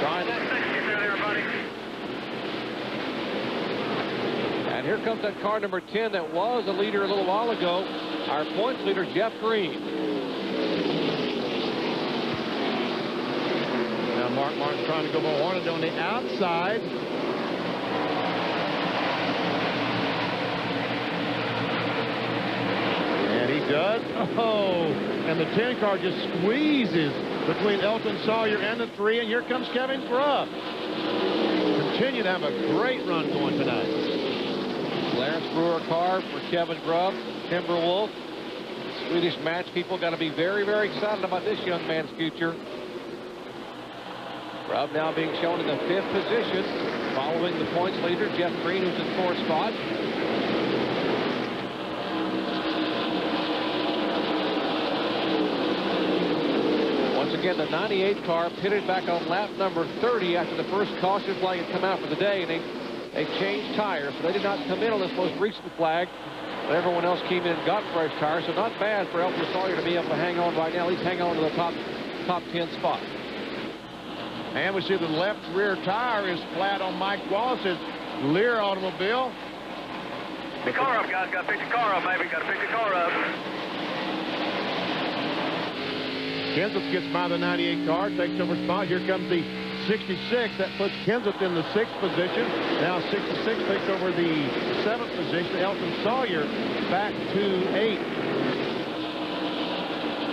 Trying to... And here comes that car number 10 that was a leader a little while ago. Our points leader, Jeff Green. Now Mark Martin's trying to go by Hornaday on the outside. And he does. Oh, and the 10 car just squeezes between Elton Sawyer and the 3. And here comes Kevin Grubb. Continue to have a great run going tonight. Clarence Brewer car for Kevin Grubb, Timberwolf. Swedish match people got to be very, very excited about this young man's future. Grubb now being shown in the 5th position, following the points leader, Jeff Green, who's in 4th spot. Once again, the 98 car pitted back on lap number 30 after the first caution flag had come out for the day, and they changed tires, so they did not come in on this most recent flag. But everyone else came in and got fresh tires, so not bad for Elton Sawyer to be able to hang on right now. At least hang on to the top 10 spot. And we see the left rear tire is flat on Mike Wallace's Lear automobile. The car up, guys. Got to pick the car up, baby. Got to pick the car up. Kenseth gets by the 98 car, takes over spot. Here comes the 66. That puts Kenseth in the 6th position. Now 66 takes over the 7th position. Elton Sawyer back to 8.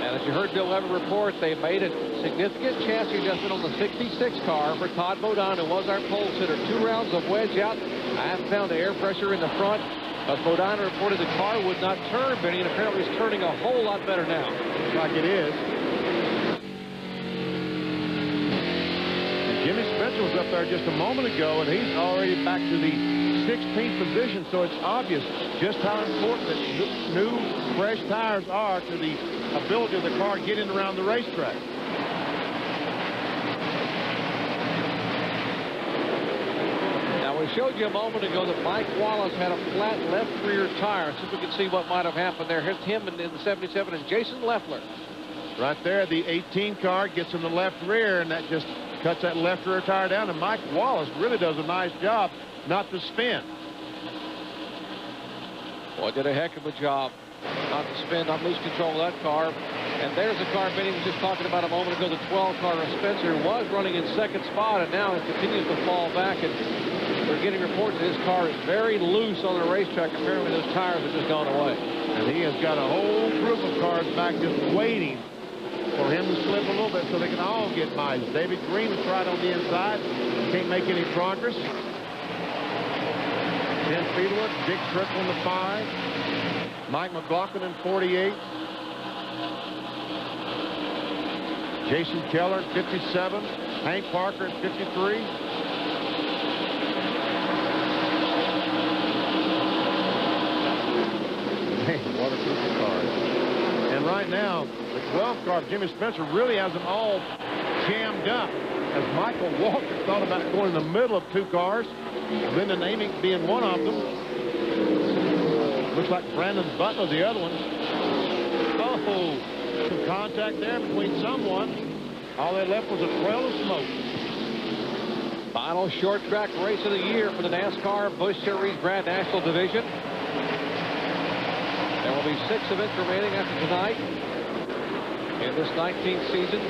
And as you heard Bill Weber report, they made a significant chassis adjustment on the 66 car for Todd Bodine, who was our pole sitter. 2 rounds of wedge out. I haven't found the air pressure in the front. But Bodine reported the car would not turn, Benny, and apparently it's turning a whole lot better now. Looks like it is. Jimmy Spencer was up there just a moment ago, and he's already back to the 16th position, so it's obvious just how important that new, fresh tires are to the ability of the car getting around the racetrack. Now, we showed you a moment ago that Mike Wallace had a flat left rear tire. See if we can see what might have happened there. Here's him in the 77 and Jason Leffler. Right there, the 18 car gets in the left rear, and that just cuts that left rear tire down, and Mike Wallace really does a nice job not to spin. Boy, did a heck of a job not to spin, not lose control of that car. And there's the car Benny was just talking about a moment ago. The 12 car of Spencer was running in 2nd spot, and now it continues to fall back. And we're getting reports that his car is very loose on the racetrack. Apparently those tires have just gone away. And he has got a whole group of cars back just waiting for him to slip a little bit so they can all get by. David Green was right on the inside. Can't make any progress. Tim Fiedler, Dick Trickle in the 5. Mike McLaughlin in 48. Jason Keller in 57. Hank Parker in 53. Man, waterproof cars. And right now, the 12 car of Jimmy Spencer really has them all jammed up, as Michael Walker thought about going in the middle of 2 cars, Lyndon Amick being one of them. Looks like Brandon Butler the other one. Oh, some contact there between someone. All they left was a trail of smoke. Final short track race of the year for the NASCAR Busch Series Grand National Division. There will be 6 events remaining after tonight in this 19th season,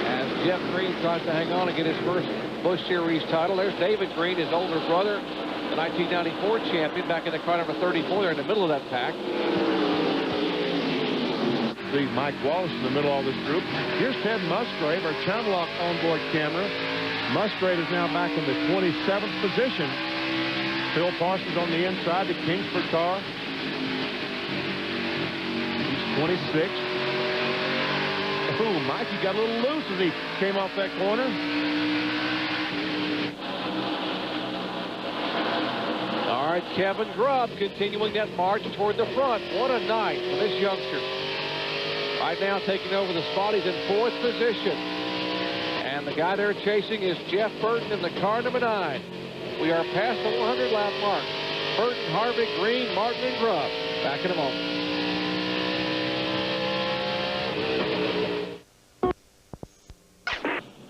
as Jeff Green tries to hang on and get his first Busch Series title. There's David Green, his older brother, the 1994 champion, back in the car number 34 there in the middle of that pack. See Mike Wallace in the middle of this group. Here's Ted Musgrave, our channel lock onboard camera. Musgrave is now back in the 27th position. Phil Parsons on the inside, the Kingsford car. He's 26th. Oh, Mikey got a little loose as he came off that corner. All right, Kevin Grubb continuing that march toward the front. What a night for this youngster. Right now taking over the spot. He's in 4th position. And the guy they're chasing is Jeff Burton in the car number 9. We are past the 100 lap mark. Burton, Harvick, Green, Martin, and Grubb. Back in a moment.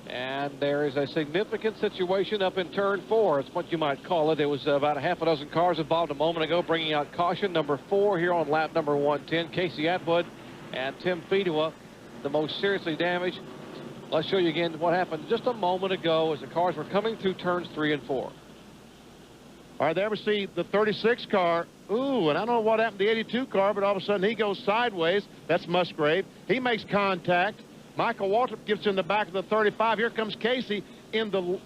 And there is a significant situation up in turn 4. It's what you might call it. There was about a half a dozen cars involved a moment ago, bringing out caution number 4 here on lap number 110. Casey Atwood and Tim Fiedler, the most seriously damaged. Let's show you again what happened just a moment ago as the cars were coming through turns 3 and 4. All right, there we see the 36 car. Ooh, and I don't know what happened to the 82 car, but all of a sudden he goes sideways. That's Musgrave. He makes contact. Michael Waltrip gets in the back of the 35. Here comes Casey in the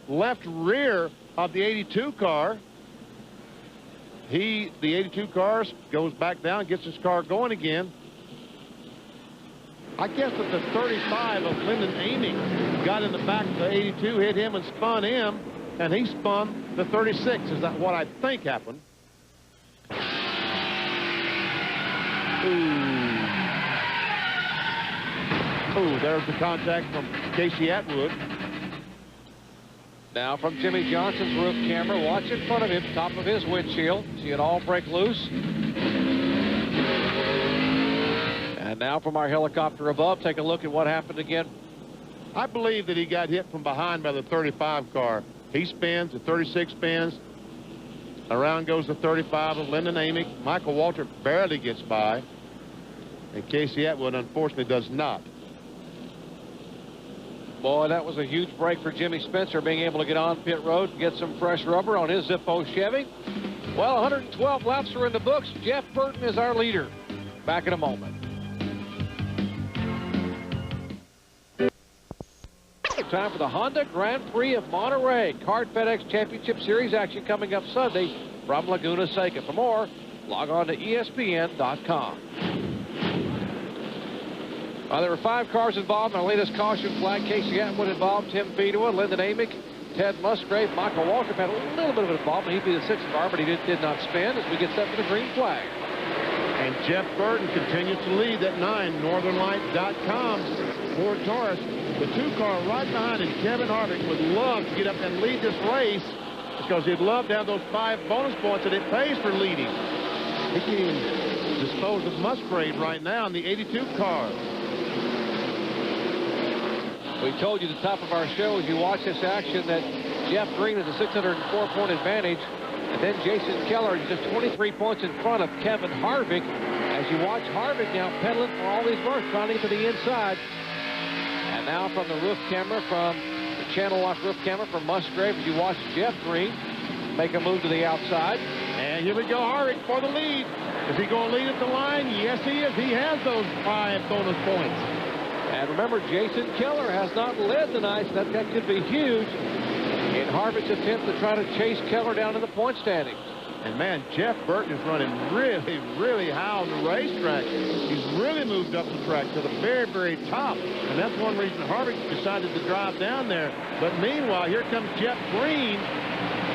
left rear of the 82 car. The 82 car goes back down, gets his car going again. I guess that the 35 of Lyndon Amick got in the back of the 82, hit him and spun him, and he spun the 36. Is that what I think happened? Ooh, there's the contact from Casey Atwood. Now from Jimmy Johnson's roof camera, watch in front of him, top of his windshield. See it all break loose. And now from our helicopter above, take a look at what happened again I believe that he got hit from behind by the 35 car. He spins, the 36 spins. Around goes the 35 of Lyndon Amick. Michael Waltrip barely gets by. And Casey Atwood, unfortunately, does not. Boy, that was a huge break for Jimmy Spencer, being able to get on pit road and get some fresh rubber on his Zippo Chevy. Well, 112 laps are in the books. Jeff Burton is our leader. Back in a moment. Time for the Honda Grand Prix of Monterey. Card FedEx Championship Series action coming up Sunday from Laguna Seca. For more, log on to ESPN.com. There were 5 cars involved in our latest caution flag. Casey Atwood involved, Tim Fedewa, Lyndon Amick, Ted Musgrave, Michael Waltrip had a little bit of involvement. He'd be the 6th car, but he did not spin as we get set for the green flag. And Jeff Burton continues to lead at 9. NorthernLight.com. Ford Taurus, the 2-car right behind him. Kevin Harvick would love to get up and lead this race because he'd love to have those 5 bonus points, and it pays for leading. He can even dispose of Musgrave right now in the 82 car. We told you at the top of our show as you watch this action that Jeff Green has a 604-point advantage. And then Jason Keller is just 23 points in front of Kevin Harvick. As you watch Harvick now pedaling for all these bars, trying to get to the inside. And now from the roof camera, from the channel lock roof camera from Musgrave, as you watch Jeff Green make a move to the outside. And here we go, Harvick for the lead. Is he going to lead at the line? Yes, he is. He has those 5 bonus points. And remember, Jason Keller has not led tonight, so that could be huge in Harvick's attempt to try to chase Keller down in the point standings. And, man, Jeff Burton is running really, really high on the racetrack. He's really moved up the track to the very, very top. And that's one reason Harvick decided to drive down there. But meanwhile, here comes Jeff Green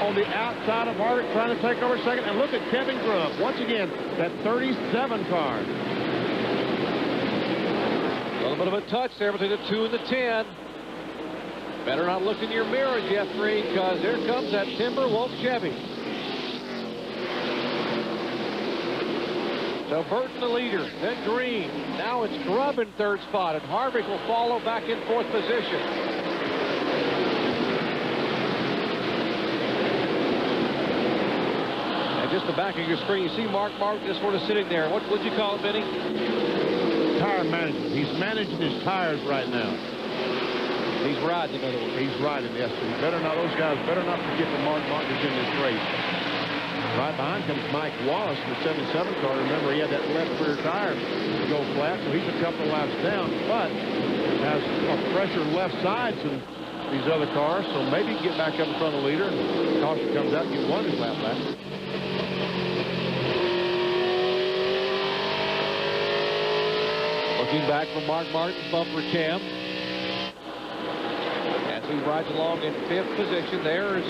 on the outside of Harvick trying to take over second. And look at Kevin Grubb. Once again, that 37 car. A little bit of a touch there between the 2 and the 10. Better not look in your mirror, Jeff Green, because there comes that Timberwolf Chevy. So Burton the leader, then Green. Now it's Grubb in 3rd spot, and Harvick will follow back in 4th position. And just the back of your screen, you see Mark Martin just sort of sitting there. What would you call it, Benny? Tire management. He's managing his tires right now. He's riding, in other words. He's riding, yes. He better not, those guys better not forget that Mark Martin is in this race. Right behind comes Mike Wallace, the 77 car. Remember, he had that left rear tire to go flat, so he's a couple of laps down, but has a fresher left side than these other cars, so maybe he can get back up in front of the leader, and caution comes out and get one of his lap back. Looking back from Mark Martin's bumper cam. As he rides along in 5th position, there's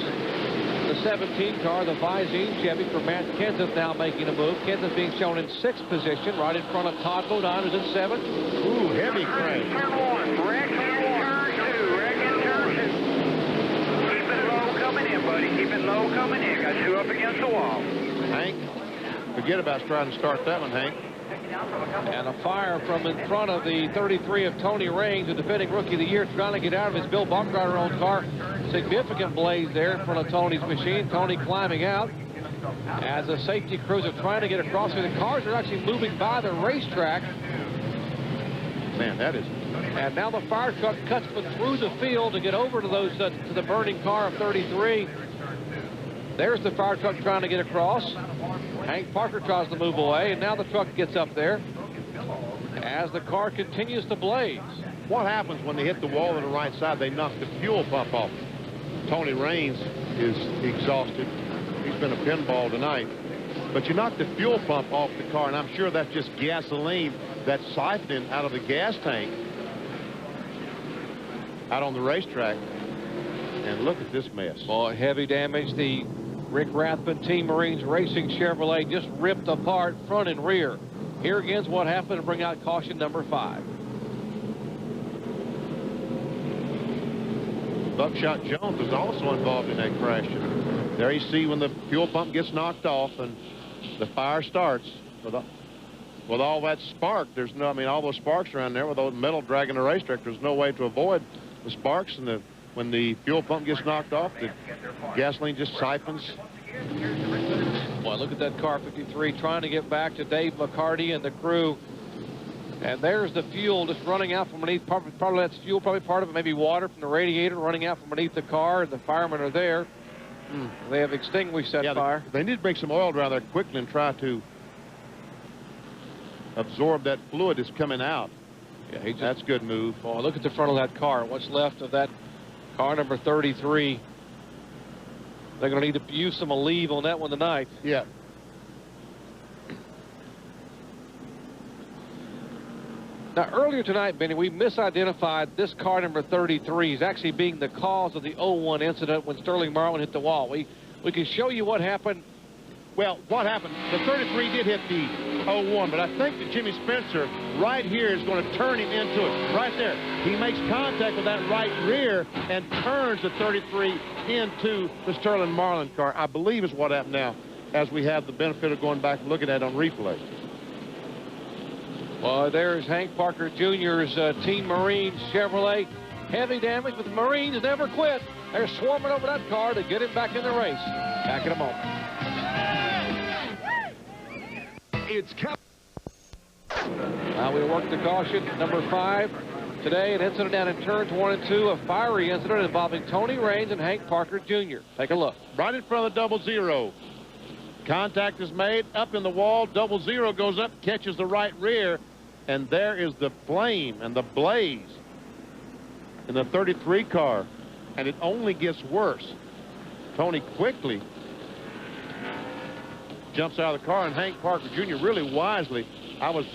the 17 car, the Visine Chevy for Matt Kenseth now making a move. Kenseth being shown in 6th position, right in front of Todd Bodine, who's in 7th. Ooh, heavy crank. Turn 1, wreck in turn 2, wreck in turn 2. Keep it low coming in, buddy. Keep it low coming in. Got 2 up against the wall. Hank, forget about trying to start that one, Hank. And a fire from in front of the 33 of Tony Raines, the defending Rookie of the Year, trying to get out of his Bill Baumgartner-owned car. Significant blaze there in front of Tony's machine. Tony climbing out as the safety crews are trying to get across here. The cars are actually moving by the racetrack. Man, that is... And now the fire truck cuts through the field to get over to those to the burning car of 33. There's the fire truck trying to get across. Hank Parker tries to move away, and now the truck gets up there as the car continues to blaze. What happens when they hit the wall on the right side? They knock the fuel pump off. Tony Raines is exhausted. He's been a pinball tonight. But you knock the fuel pump off the car, and I'm sure that's just gasoline that's siphoning out of the gas tank out on the racetrack. And look at this mess. Boy, heavy damage. The Rick Rathbun Team Marines Racing Chevrolet just ripped apart front and rear. Here again's what happened to bring out caution number 5. Buckshot Jones was also involved in that crash. There you see when the fuel pump gets knocked off and the fire starts. With all that spark, there's no, I mean, all those sparks around there with those metal dragging the racetrack, there's no way to avoid the sparks, and when the fuel pump gets knocked off, the gasoline just siphons. Boy, look at that car 53 trying to get back to Dave McCarty and the crew. And there's the fuel just running out from beneath. Part of that's fuel, probably part of it maybe water from the radiator running out from beneath the car, and the firemen are there. They have extinguished that fire. They need to bring some oil down there quickly and try to absorb that fluid that's coming out. Yeah, that's a good move. Oh, look at the front of that car. What's left of that car number 33. They're going to need to use some Aleve on that one tonight. Yeah. Now, earlier tonight, Benny, we misidentified this car number 33 as actually being the cause of the 01 incident when Sterling Marlin hit the wall. We can show you what happened. Well, what happened? The 33 did hit the 01, but I think that Jimmy Spencer right here is going to turn him into it. Right there. He makes contact with that right rear and turns the 33 into the Sterling Marlin car. I believe is what happened now, as we have the benefit of going back and looking at it on replay. Well, there's Hank Parker Jr.'s Team Marines Chevrolet. Heavy damage, but the Marines never quit. They're swarming over that car to get him back in the race. Back in a moment. It's Now we work the caution, number 5. Today, an incident down in turns 1 and 2, a fiery incident involving Tony Raines and Hank Parker Jr. Take a look. Right in front of the 00. Contact is made up in the wall. 00 goes up, catches the right rear, and there is the flame and the blaze in the 33 car, and it only gets worse. Tony quickly jumps out of the car, and Hank Parker Jr. really wisely, I was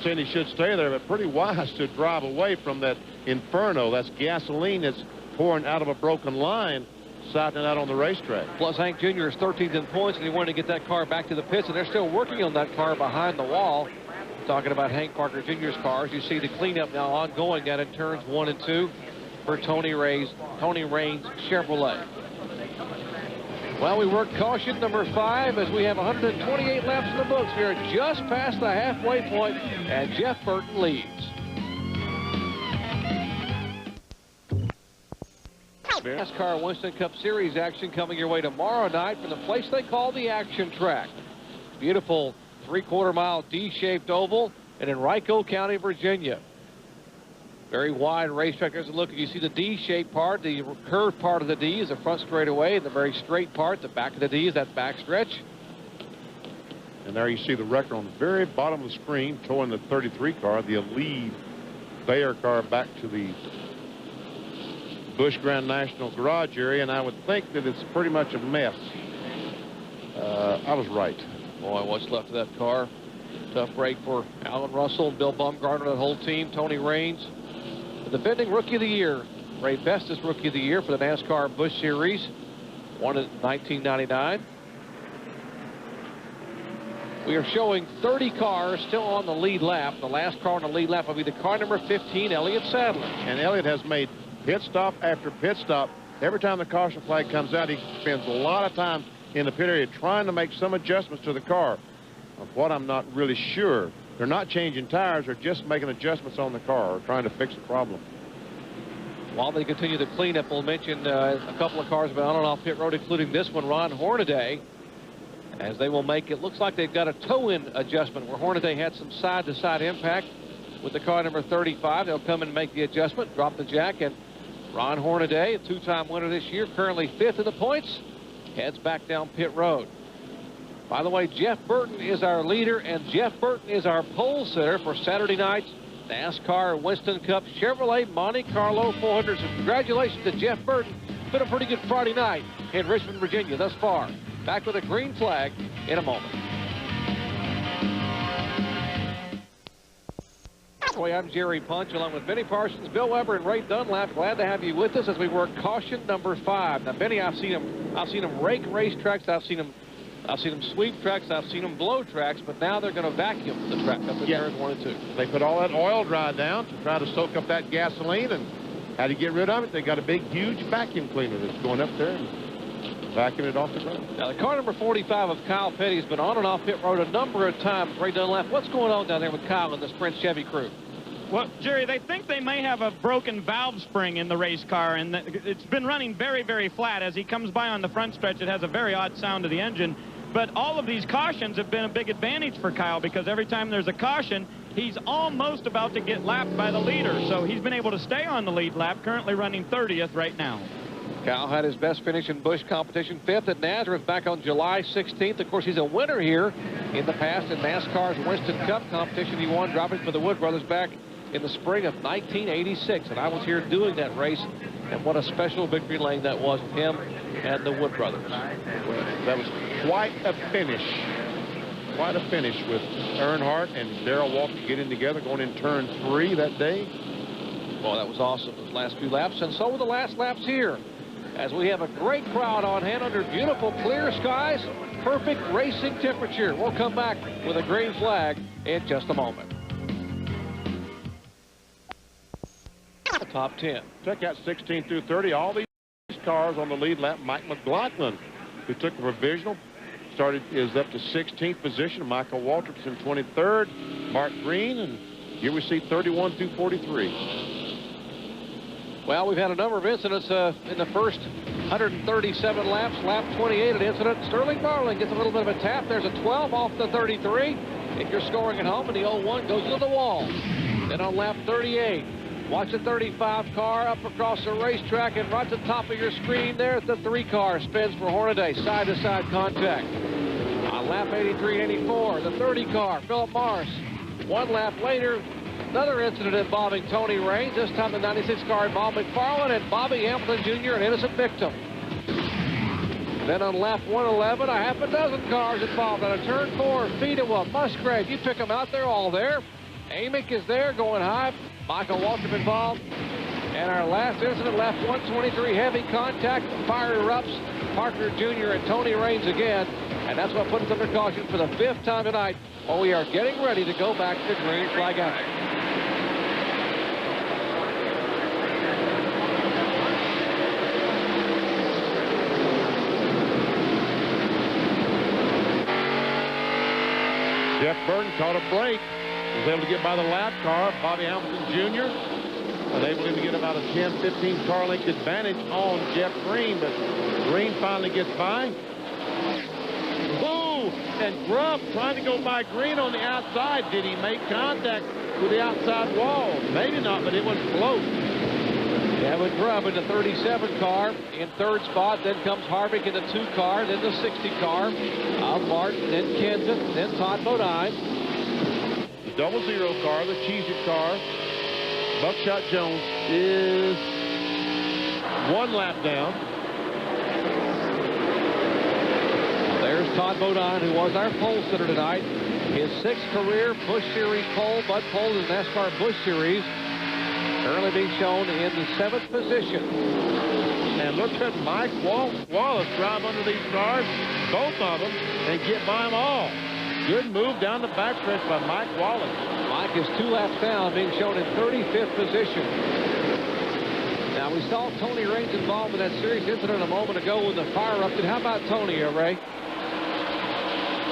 saying he should stay there, but pretty wise to drive away from that inferno. That's gasoline that's pouring out of a broken line, sighting out on the racetrack. Plus, Hank Jr. is 13th in points, and he wanted to get that car back to the pits, and they're still working on that car behind the wall. Talking about Hank Parker Jr.'s cars, you see the cleanup now ongoing down in turns 1 and 2 for Tony Raines Chevrolet. Well, we work caution number 5 as we have 128 laps in the books. We are just past the halfway point, and Jeff Burton leads. NASCAR Winston Cup Series action coming your way tomorrow night from the place they call the Action Track. Beautiful 3/4 mile D-shaped oval and in Rico County, Virginia. Very wide racetrack. There's a look. You see the D-shaped part. The curved part of the D is the front straightaway, and the very straight part, the back of the D, is that back stretch. And there you see the record on the very bottom of the screen, towing the 33 car, the Aleve Bayer car, back to the Busch Grand National garage area, and I would think that it's pretty much a mess. I was right. Boy, what's left of that car. Tough break for Alan Russell, Bill Bumgarner, that whole team. Tony Raines, the defending Rookie of the Year. Ray Festus Rookie of the Year for the NASCAR Busch Series. Won it in 1999. We are showing 30 cars still on the lead lap. The last car on the lead lap will be the car number 15, Elliott Sadler. And Elliott has made pit stop after pit stop. Every time the caution flag comes out, he spends a lot of time in the pit area trying to make some adjustments to the car. Of what I'm not really sure. They're not changing tires, they're just making adjustments on the car or trying to fix a problem. While they continue the cleanup, we'll mention a couple of cars on and off pit road, including this one, Ron Hornaday, as they will make it. Looks like they've got a toe-in adjustment where Hornaday had some side-to-side impact with the car number 35. They'll come and make the adjustment, drop the jack, and Ron Hornaday, a two-time winner this year, currently 5th in the points, heads back down pit road. By the way, Jeff Burton is our leader, and Jeff Burton is our pole sitter for Saturday night's NASCAR Winston Cup Chevrolet Monte Carlo 400. So congratulations to Jeff Burton. It's been a pretty good Friday night in Richmond, Virginia thus far. Back with a green flag in a moment. I'm Jerry Punch, along with Benny Parsons, Bill Weber, and Ray Dunlap. Glad to have you with us as we work caution number 5. Now, Benny, I've seen him rake racetracks. I've seen him sweep tracks. I've seen them blow tracks, but now they're going to vacuum the track up in turns 1 and 2. They put all that oil dry down to try to soak up that gasoline, and how to get rid of it? They got a big, huge vacuum cleaner that's going up there and vacuuming it off the ground. Now, the car number 45 of Kyle Petty has been on and off pit road a number of times. Ray Dunlap, what's going on down there with Kyle and the Sprint Chevy crew? Well, Jerry, they think they may have a broken valve spring in the race car, and it's been running very, very flat. As he comes by on the front stretch, it has a very odd sound to the engine. But all of these cautions have been a big advantage for Kyle, because every time there's a caution, he's almost about to get lapped by the leader. So he's been able to stay on the lead lap, currently running 30th right now. Kyle had his best finish in Busch competition, 5th at Nazareth back on July 16th. Of course, he's a winner here in the past in NASCAR's Winston Cup competition. He won driving for the Wood Brothers back in the spring of 1986, and I was here doing that race, and what a special victory lane that was with him and the Wood Brothers. That was quite a finish. Quite a finish with Earnhardt and Darrell Walker getting together, going in turn 3 that day. Boy, that was awesome, those last few laps, and so were the last laps here, as we have a great crowd on hand under beautiful clear skies, perfect racing temperature. We'll come back with a green flag in just a moment. Top 10. Check out 16 through 30. All these cars on the lead lap. Mike McLaughlin, who took the provisional, is up to 16th position. Michael Waltrip's in 23rd. Mark Green, and here we see 31 through 43. Well, we've had a number of incidents in the first 137 laps. Lap 28, an incident. Sterling Darling gets a little bit of a tap. There's a 12 off the 33. If you're scoring at home, and the 01 goes to the wall. Then on lap 38, watch the 35 car up across the racetrack, and right at the top of your screen there, the 3 car spins for Hornaday, side-to-side contact. On lap 83 and 84, the 30 car, Philip Morris. 1 lap later, another incident involving Tony Raines, this time the 96 car involved McFarland and Bobby Hamilton Jr., an innocent victim. Then on lap 111, a half a dozen cars involved on a turn 4, Fedewa, Musgrave, you pick them out, they're all there. Amick is there going high. Michael Waltrip involved. And our last incident, lap 123, heavy contact, fire erupts. Parker Jr. and Tony Raines again. And that's what puts us under caution for the 5th time tonight, while we are getting ready to go back to green flag action. Jeff Burton caught a break. Was able to get by the lap car. Bobby Hamilton Jr. enabled him to get about a 10-15 car length advantage on Jeff Green, but Green finally gets by. Ooh, and Grubb trying to go by Green on the outside. Did he make contact with the outside wall? Maybe not, but it was close. Yeah, with Grubb in the 37 car in 3rd spot. Then comes Harvick in the 2 car, then the 60 car. Martin, then Kenseth, then Todd Bodine. 00 car, the Cheez-It car. Buckshot Jones is 1 lap down. There's Todd Bodine, who was our pole sitter tonight. His 6th career Busch Series pole, Bud pole in the NASCAR Busch Series. Currently being shown in the 7th position. And look at Mike Wallace drive under these cars, both of them, and get by them all. Good move down the backstretch by Mike Wallace. Mike is 2 laps down, being shown in 35th position. Now, we saw Tony Raines involved in that series incident a moment ago when the fire erupted. How about Tony, Ray?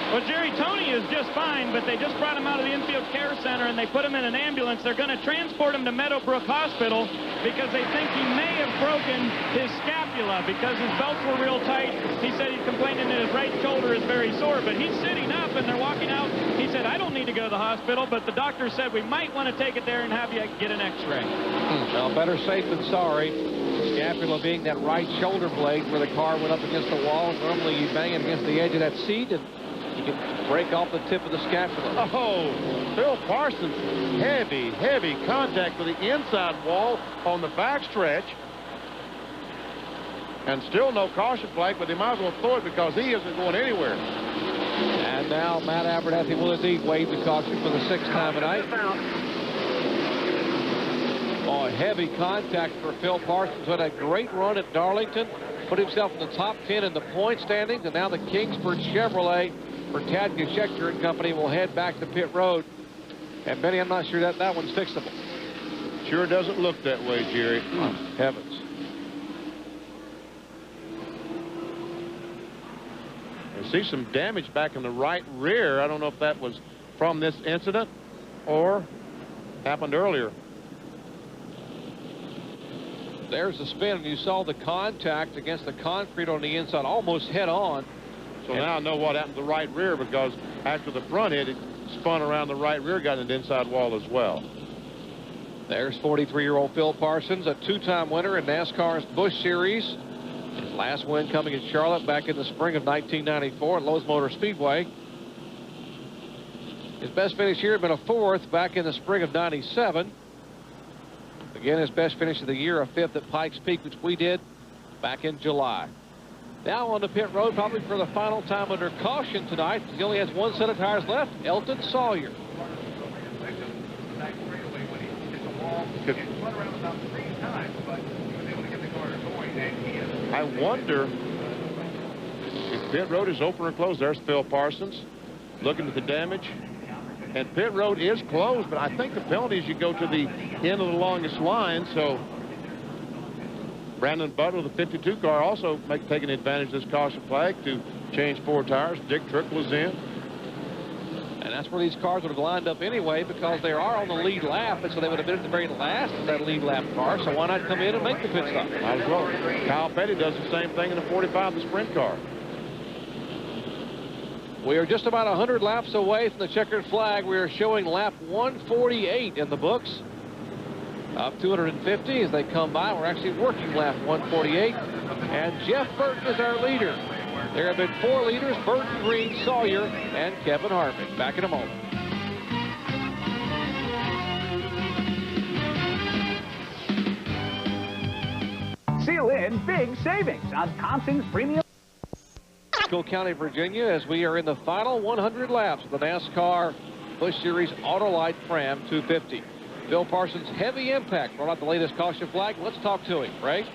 Well, Jerry, Tony is just fine, but they just brought him out of the infield care center, and they put him in an ambulance. They're going to transport him to Meadowbrook Hospital because they think he may have broken his scapula because his belts were real tight. He said he's complaining that his right shoulder is very sore, but he's sitting up, and they're walking out. He said, I don't need to go to the hospital, but the doctor said we might want to take it there and have you get an x-ray. Well, better safe than sorry. Scapula being that right shoulder blade where the car went up against the wall. Normally you bang it against the edge of that seat, and you can break off the tip of the scapula. Oh, Phil Parsons, heavy contact with the inside wall on the backstretch. And still no caution flag, but they might as well throw it because he isn't going anywhere. And now Matt Abernathy will indeed waive the caution for the 6th time tonight. Oh, heavy contact for Phil Parsons. Had a great run at Darlington. Put himself in the top 10 in the point standings. And now the Kingsford Chevrolet for Tad Geschecter and company will head back to pit road. And Benny, I'm not sure that one's fixable. Sure doesn't look that way, Jerry. Oh, heavens. I see some damage back in the right rear. I don't know if that was from this incident or happened earlier. There's the spin, and you saw the contact against the concrete on the inside, almost head on. So now I know what happened to the right rear, because after the front hit, it spun around the right rear, got in the inside wall as well. There's 43-year-old Phil Parsons, a two-time winner in NASCAR's Busch Series. His last win coming in Charlotte back in the spring of 1994 at Lowe's Motor Speedway. His best finish here had been a 4th back in the spring of '97. Again, his best finish of the year, a 5th at Pikes Peak, which we did back in July. Now on the pit road, probably for the final time under caution tonight. He only has one set of tires left, Elton Sawyer. I wonder if pit road is open or closed. There's Phil Parsons looking at the damage. And pit road is closed, but I think the penalty is you go to the end of the longest line. So Brandon Butler, the 52 car, also taking advantage of this caution flag to change 4 tires. Dick Trickle is in. And that's where these cars would have lined up anyway, because they are on the lead lap, and so they would have been at the very last of that lead lap car. So why not come in and make the pit stop? Might as well. Kyle Petty does the same thing in the 45, the sprint car. We are just about 100 laps away from the checkered flag. We are showing lap 148 in the books. Up 250 as they come by. We're actually working lap 148. And Jeff Burton is our leader. There have been 4 leaders: Burton, Green, Sawyer, and Kevin Harvick. Back in a moment. Seal in big savings on Thompson's Premium. County, Virginia, as we are in the final 100 laps of the NASCAR Busch Series Autolite Fram 250. Phil Parsons' heavy impact brought out the latest caution flag. Let's talk to him. Ray?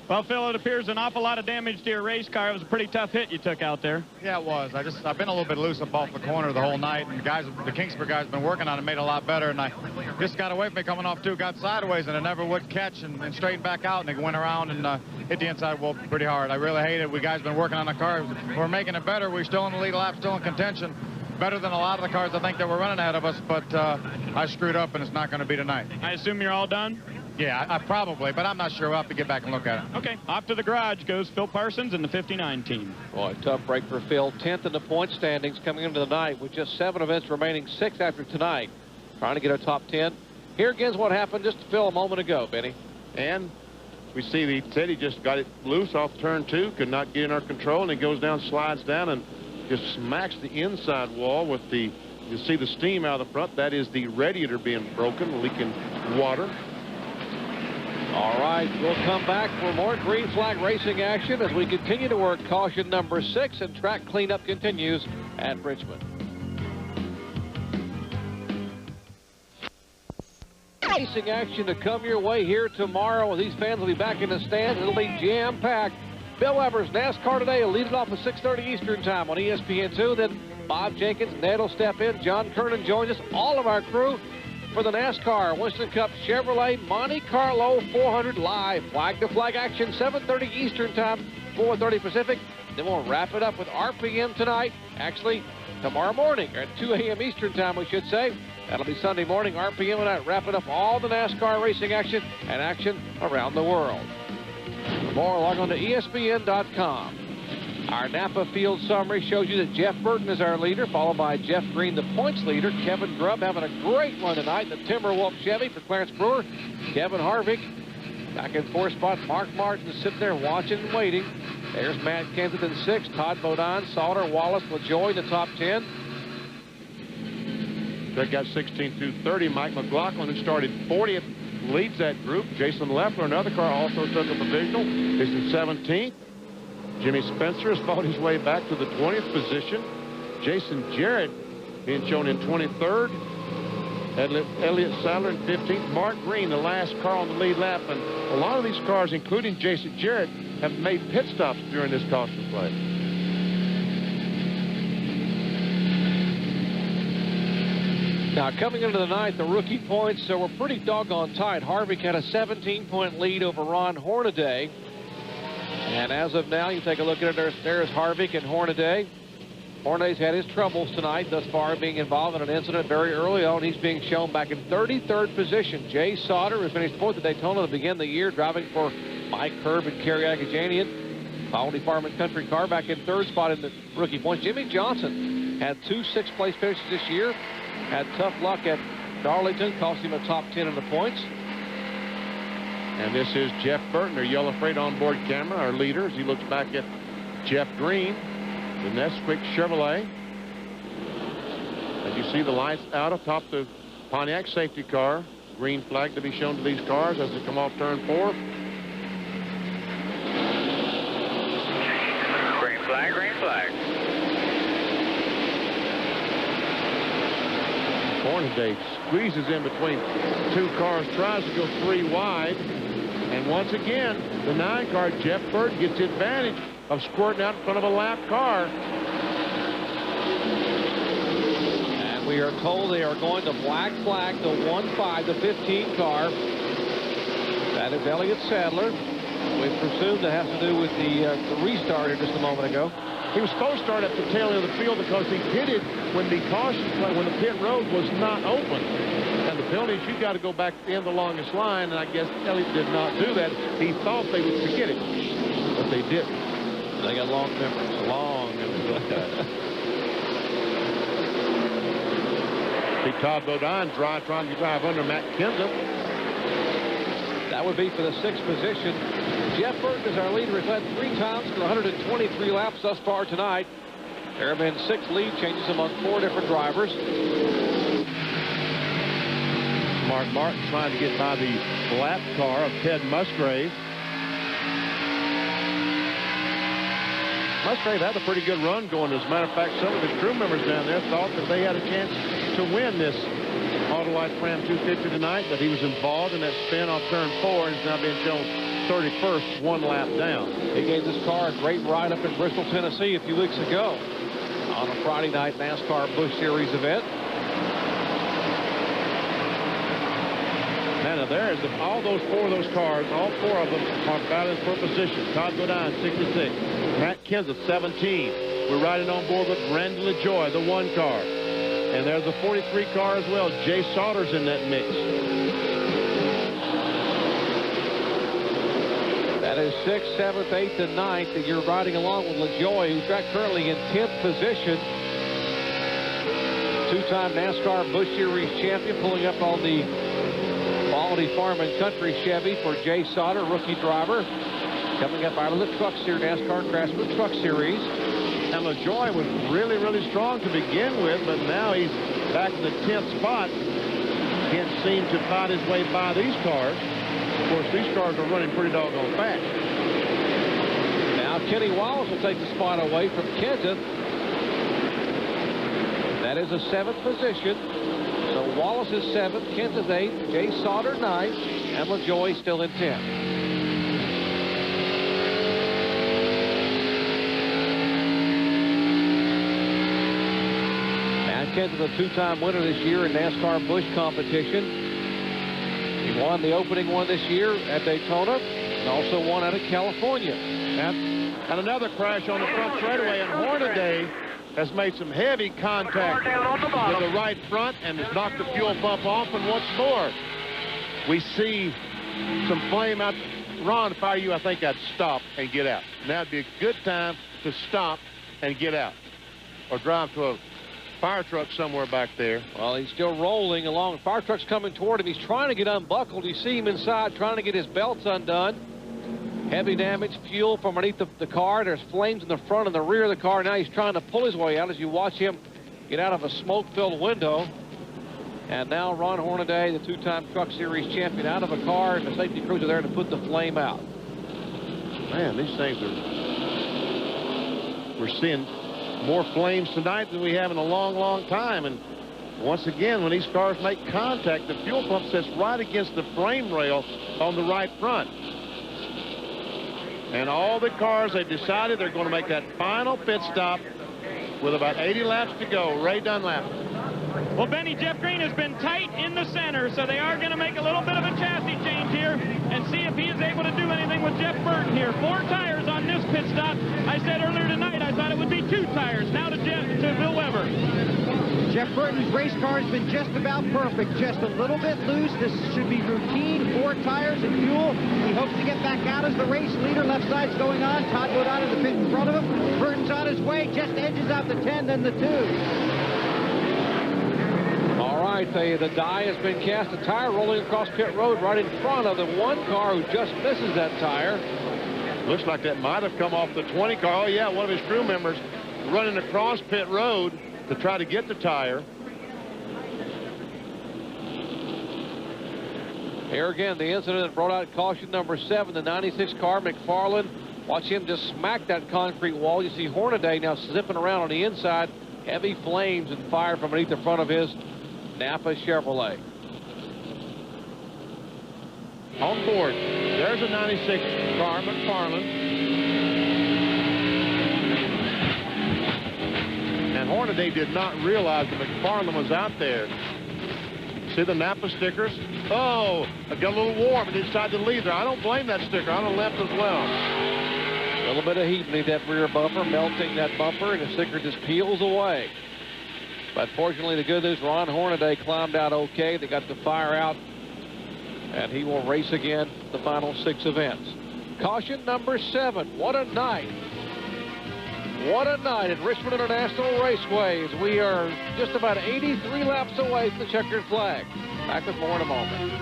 Well, Phil, it appears an awful lot of damage to your race car. It was a pretty tough hit you took out there. Yeah, it was. I've been a little bit loose up off the corner the whole night, and the Kingsburg guys have been working on it, made it a lot better, and I just got away from me coming off 2, got sideways, and I never would catch and straighten back out, and it went around and hit the inside wall pretty hard. I really hate it. We guys been working on the car. We're making it better. We're still in the lead lap, still in contention. Better than a lot of the cars I think that were running ahead of us, but I screwed up, and it's not going to be tonight. I assume you're all done? Yeah, I probably, but I'm not sure. We'll have to get back and look at it. Okay, off to the garage goes Phil Parsons and the 59 team. Boy, tough break for Phil. 10th in the point standings coming into the night with just 7 events remaining, 6 after tonight. Trying to get a top 10. Here again is what happened just to Phil a moment ago, Benny. And we see he said he just got it loose off turn 2, could not get in our control, and he goes down, slides down, and just smacks the inside wall with the, you see the steam out of the front. That is the radiator being broken, leaking water. All right, we'll come back for more green flag racing action as we continue to work caution number 6, and track cleanup continues at Richmond. Racing action to come your way here tomorrow. These fans will be back in the stands. It'll be jam-packed. Bill Weber's NASCAR Today will lead it off at 6:30 Eastern Time on ESPN2. Then Bob Jenkins, Ned will step in. John Kernan joins us. All of our crew for the NASCAR Winston Cup Chevrolet Monte Carlo 400 live. Flag to flag action, 7:30 Eastern Time, 4:30 Pacific. Then we'll wrap it up with RPM tonight. Actually, tomorrow morning, or at 2 a.m. Eastern Time, we should say. That'll be Sunday morning, RPM tonight, wrapping up all the NASCAR racing action and action around the world. For more, log on to ESPN.com. Our Napa Field summary shows you that Jeff Burton is our leader, followed by Jeff Green, the points leader. Kevin Grubb having a great run tonight. The Timberwolf Chevy for Clarence Brewer. Kevin Harvick back in 4th spot. Mark Martin sitting there watching and waiting. There's Matt Kenseth in 6th. Todd Bodine, Sauter, Wallace, LaJoy in the top 10. They got 16 through 30. Mike McLaughlin, who started 40th, leads that group. Jason Leffler, another car, also took a provisional, is in 17th. Jimmy Spencer has fought his way back to the 20th position. Jason Jarrett being shown in 23rd. Elliott Sadler in 15th. Mark Green, the last car on the lead lap. And a lot of these cars, including Jason Jarrett, have made pit stops during this caution flag. Now, coming into the night, the rookie points were pretty doggone tight. Harvick had a 17-point lead over Ron Hornaday. And as of now, you take a look at it, there's Harvick and Hornaday. Hornaday's had his troubles tonight thus far, being involved in an incident very early on. He's being shown back in 33rd position. Jay Sauter, who finished 4th at Daytona to begin the year, driving for Mike Herb and Kerry Agajanian. Quality Farm and Country car back in 3rd spot in the rookie points. Jimmy Johnson had 2 6th-place finishes this year. Had tough luck at Darlington, cost him a top 10 in the points. And this is Jeff Burton, our yellow freight onboard camera, our leader, as he looks back at Jeff Green, the Nesquik Chevrolet. As you see the lights out atop the Pontiac safety car. Green flag to be shown to these cars as they come off turn 4. Green flag, green flag. Hornaday squeezes in between 2 cars, tries to go 3 wide. And once again, the 9 car, Jeff Burton, gets the advantage of squirting out in front of a lap car. And we are told they are going to black flag the 1-5, the 15 car. That is Elliott Sadler. We presume that has to do with the restart here just a moment ago. He was supposed to start at the tail end of the field because he pitted when the pit road was not open. And the penalty is you got to go back to the end of the longest line, and I guess Elliott did not do that. He thought they would forget it, but they didn't. They got long memories. Long memories. See Todd Bodine trying to drive under Matt Kenseth. That would be for the 6th position. Jeff Burton is our leader. Has led 3 times for 123 laps thus far tonight. There have been 6 lead changes among 4 different drivers. Mark Martin trying to get by the lap car of Ted Musgrave. Musgrave had a pretty good run going. As a matter of fact, some of the crew members down there thought that they had a chance to win this Autolite Fram 250 tonight, but he was involved in that spin off turn 4 and is now being shown 31st, 1 lap down. He gave this car a great ride up in Bristol, Tennessee a few weeks ago on a Friday night NASCAR Busch Series event. Now there is all those 4 of those cars, all 4 of them are battling for position. Todd Bodine, 66. Matt Kenseth, 17. We're riding on board with Randy LaJoie, the 1 car. And there's a 43 car as well. Jay Sauter's in that mix. That is 6th, 7th, 8th, and 9th. And you're riding along with LaJoie, who's currently in 10th position. 2-time NASCAR Busch Series champion, pulling up on the Quality Farm and Country Chevy for Jay Sauter, rookie driver. Coming up out of the Truck Series, NASCAR Craftsman Truck Series. And LaJoie was really, really strong to begin with, but now he's back in the 10th spot. Can't seem to find his way by these cars. Of course, these cars are running pretty doggone fast. Now Kenny Wallace will take the spot away from Kenseth. That is a 7th position. So Wallace is 7th, Kenseth 8th, Jay Sauter 9th, and LaJoie still in 10th. Kenseth, a 2-time winner this year in NASCAR Busch competition. He won the opening one this year at Daytona and also won out of California. And another crash on the front straightaway, and Hornaday has made some heavy contact with the right front and has knocked the fuel pump off. And once more, we see some flame out. Ron, if I were you, I think I'd stop and get out. Now would be a good time to stop and get out or drive to a fire truck somewhere back there. Well, he's still rolling along. Fire truck's coming toward him. He's trying to get unbuckled. You see him inside trying to get his belts undone. Heavy damage, fuel from underneath the car. There's flames in the front and the rear of the car. Now he's trying to pull his way out as you watch him get out of a smoke-filled window. And now Ron Hornaday, the 2-time Truck Series champion, out of a car, and the safety crews are there to put the flame out. Man, these things are... We're seeing more flames tonight than we have in a long, long time. And once again, when these cars make contact, the fuel pump sits right against the frame rail on the right front. And all the cars, they've decided they're going to make that final pit stop with about 80 laps to go. Ray Dunlap. Well, Benny, Jeff Green has been tight in the center, so they are going to make a little bit of a chassis change here and see if he is able to do anything with Jeff Burton here. 4 tires on this pit stop. I said earlier tonight I thought it would be 2 tires. Now to Jeff Burton's race car has been just about perfect, just a little bit loose. This should be routine, 4 tires and fuel. He hopes to get back out as the race leader. Left side's going on. Todd Bodine in the pit in front of him. Burton's on his way, just edges out the 10, then the 2. All right, the die has been cast. A tire rolling across pit road right in front of the 1 car who just misses that tire. Looks like that might have come off the 20 car. Oh, yeah, one of his crew members running across pit road to try to get the tire. Here again, the incident that brought out caution number 7, the 96 car, McFarland. Watch him just smack that concrete wall. You see Hornaday now zipping around on the inside. Heavy flames and fire from beneath the front of his Napa Chevrolet. On board, there's a 96 car, McFarland. And Hornaday did not realize that McFarland was out there. See the Napa stickers? Oh, it got a little warm and decided to leave there. I don't blame that sticker. I'd have left as well. A little bit of heat beneath that rear bumper, melting that bumper, and the sticker just peels away. But fortunately, the good news, Ron Hornaday climbed out okay. They got the fire out, and he will race again the final 6 events. Caution number 7. What a night. What a night at Richmond International Raceway, as we are just about 83 laps away from the checkered flag. Back with more in a moment.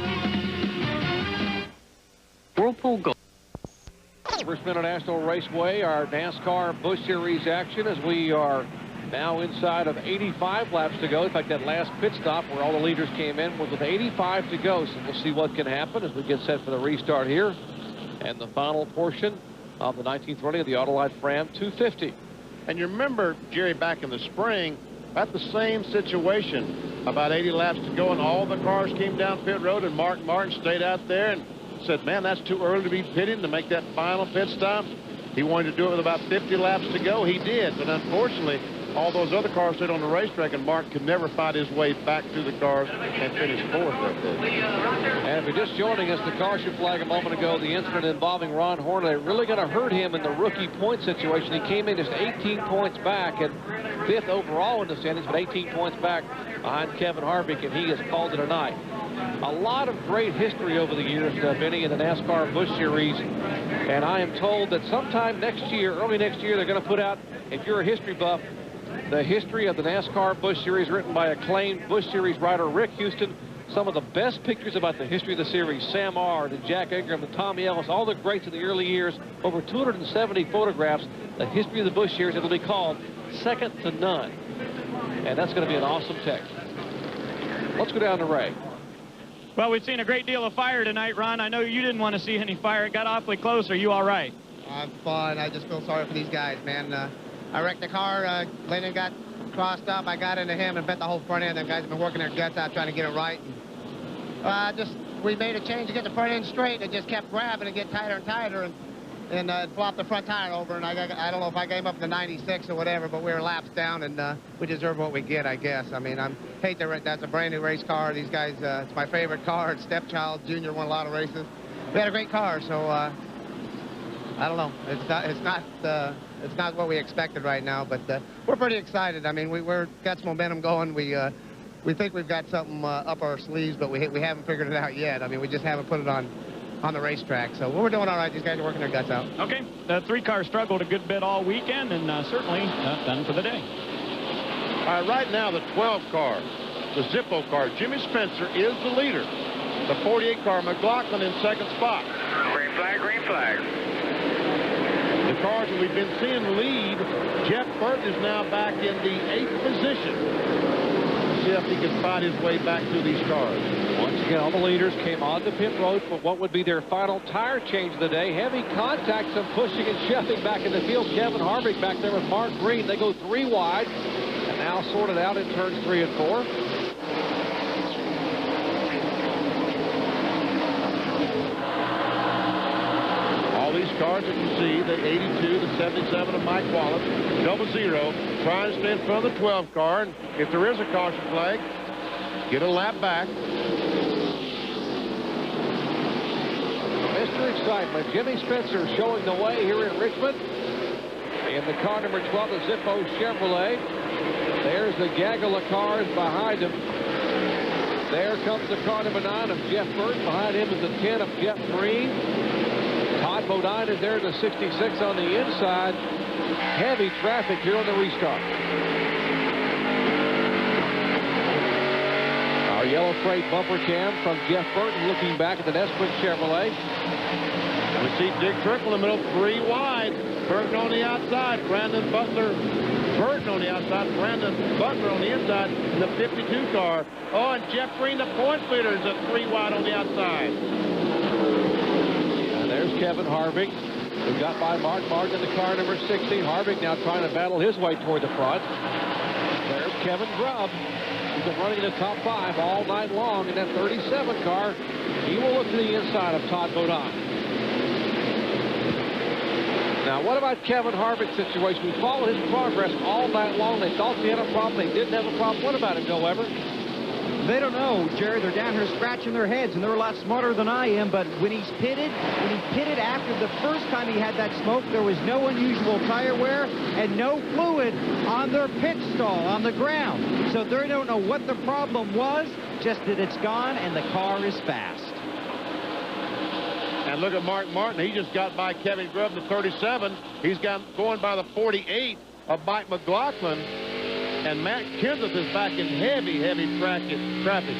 Whirlpool Gold. Richmond International Raceway, our NASCAR Busch Series action, as we are now inside of 85 laps to go. In fact, that last pit stop where all the leaders came in was with 85 to go. So we'll see what can happen as we get set for the restart here. And the final portion of the 19th running of the Autolite Fram 250. And you remember, Jerry, back in the spring, at the same situation, about 80 laps to go, and all the cars came down pit road, and Mark Martin stayed out there and said, man, that's too early to be pitting to make that final pit stop. He wanted to do it with about 50 laps to go. He did, but unfortunately, all those other cars stayed on the racetrack, and Mark could never fight his way back to the cars and finish 4th that day. And if you're just joining us, the caution flag a moment ago, the incident involving Ron Hornaday really going to hurt him in the rookie point situation. He came in just 18 points back and 5th overall in the standings, but 18 points back behind Kevin Harvick, and he has called it a night. A lot of great history over the years, Benny, in the NASCAR Busch Series, and I am told that sometime next year, early next year, they're going to put out, if you're a history buff, the history of the NASCAR Busch Series, written by acclaimed Busch Series writer Rick Houston. Some of the best pictures about the history of the series, Sam Ard and Jack Ingram and Tommy Ellis, all the greats of the early years, over 270 photographs. The history of the Busch Series, it'll be called Second to None. And that's going to be an awesome text. Let's go down to Ray. Well, we've seen a great deal of fire tonight, Ron. I know you didn't want to see any fire. It got awfully close. Are you all right? I'm fine. I just feel sorry for these guys, man. I wrecked the car. Lennon got crossed up. I got into him and bent the whole front end. Them guys have been working their guts out trying to get it right. And, we made a change to get the front end straight. It just kept grabbing and get tighter and tighter, and it flopped the front tire over. And I don't know if I came up in the 96 or whatever, but we were laps down, and we deserve what we get, I guess. I mean, hate that that's a brand new race car. These guys, it's my favorite car. It's Stepchild Jr. won a lot of races. We had a great car, so I don't know. It's not what we expected right now, but we're pretty excited. I mean, we're got some momentum going. We think we've got something up our sleeves, but we haven't figured it out yet. I mean, we just haven't put it on the racetrack. So we're doing all right. These guys are working their guts out. Okay. The 3-car struggled a good bit all weekend, and certainly done for the day. All right, right now the 12 car, the Zippo car, Jimmy Spencer is the leader. The 48 car, McLaughlin in 2nd spot. Green flag, green flag. The cars that we've been seeing lead, Jeff Burton is now back in the 8th position. See if he can fight his way back through these cars. Once again, all the leaders came on the pit road for what would be their final tire change of the day. Heavy contact, some pushing and shoving back in the field. Kevin Harvick back there with Mark Green. They go 3 wide and now sorted out in turns 3 and 4. Cars that you see, the 82, the 77 of Mike Wallace, 00, trying to stay in front of the 12 car, and if there is a caution flag, get a lap back. Mr. Excitement, Jimmy Spencer showing the way here in Richmond in the car number 12, the Zippo Chevrolet. There's the gaggle of cars behind him. There comes the car number 9 of Jeff Burton. Behind him is the 10 of Jeff Green. Todd Bodine is there in the 66 on the inside. Heavy traffic here on the restart. Our yellow freight bumper cam from Jeff Burton looking back at the Nesquik Chevrolet. We see Dick Trickle in the middle, 3 wide. Burton on the outside. Brandon Butler. Burton on the outside. Brandon Butler on the inside in the 52 car. Oh, and Jeff Green, the points leader, is a 3 wide on the outside. And there's Kevin Harvick, who got by Mark Martin in the car number 60. Harvick now trying to battle his way toward the front. There's Kevin Grubb. He's been running in the top 5 all night long in that 37 car. He will look to the inside of Todd Bodine. Now, what about Kevin Harvick's situation? We followed his progress all night long. They thought they had a problem. They didn't have a problem. What about him, Joe Weber? They don't know, Jerry. They're down here scratching their heads, and they're a lot smarter than I am. But when he pitted after the first time he had that smoke, there was no unusual tire wear and no fluid on their pit stall on the ground. So they don't know what the problem was, just that it's gone and the car is fast. And look at Mark Martin. He just got by Kevin Grubb in the 37. He's going by the 48 of Mike McLaughlin. And Matt Kenseth is back in heavy traffic.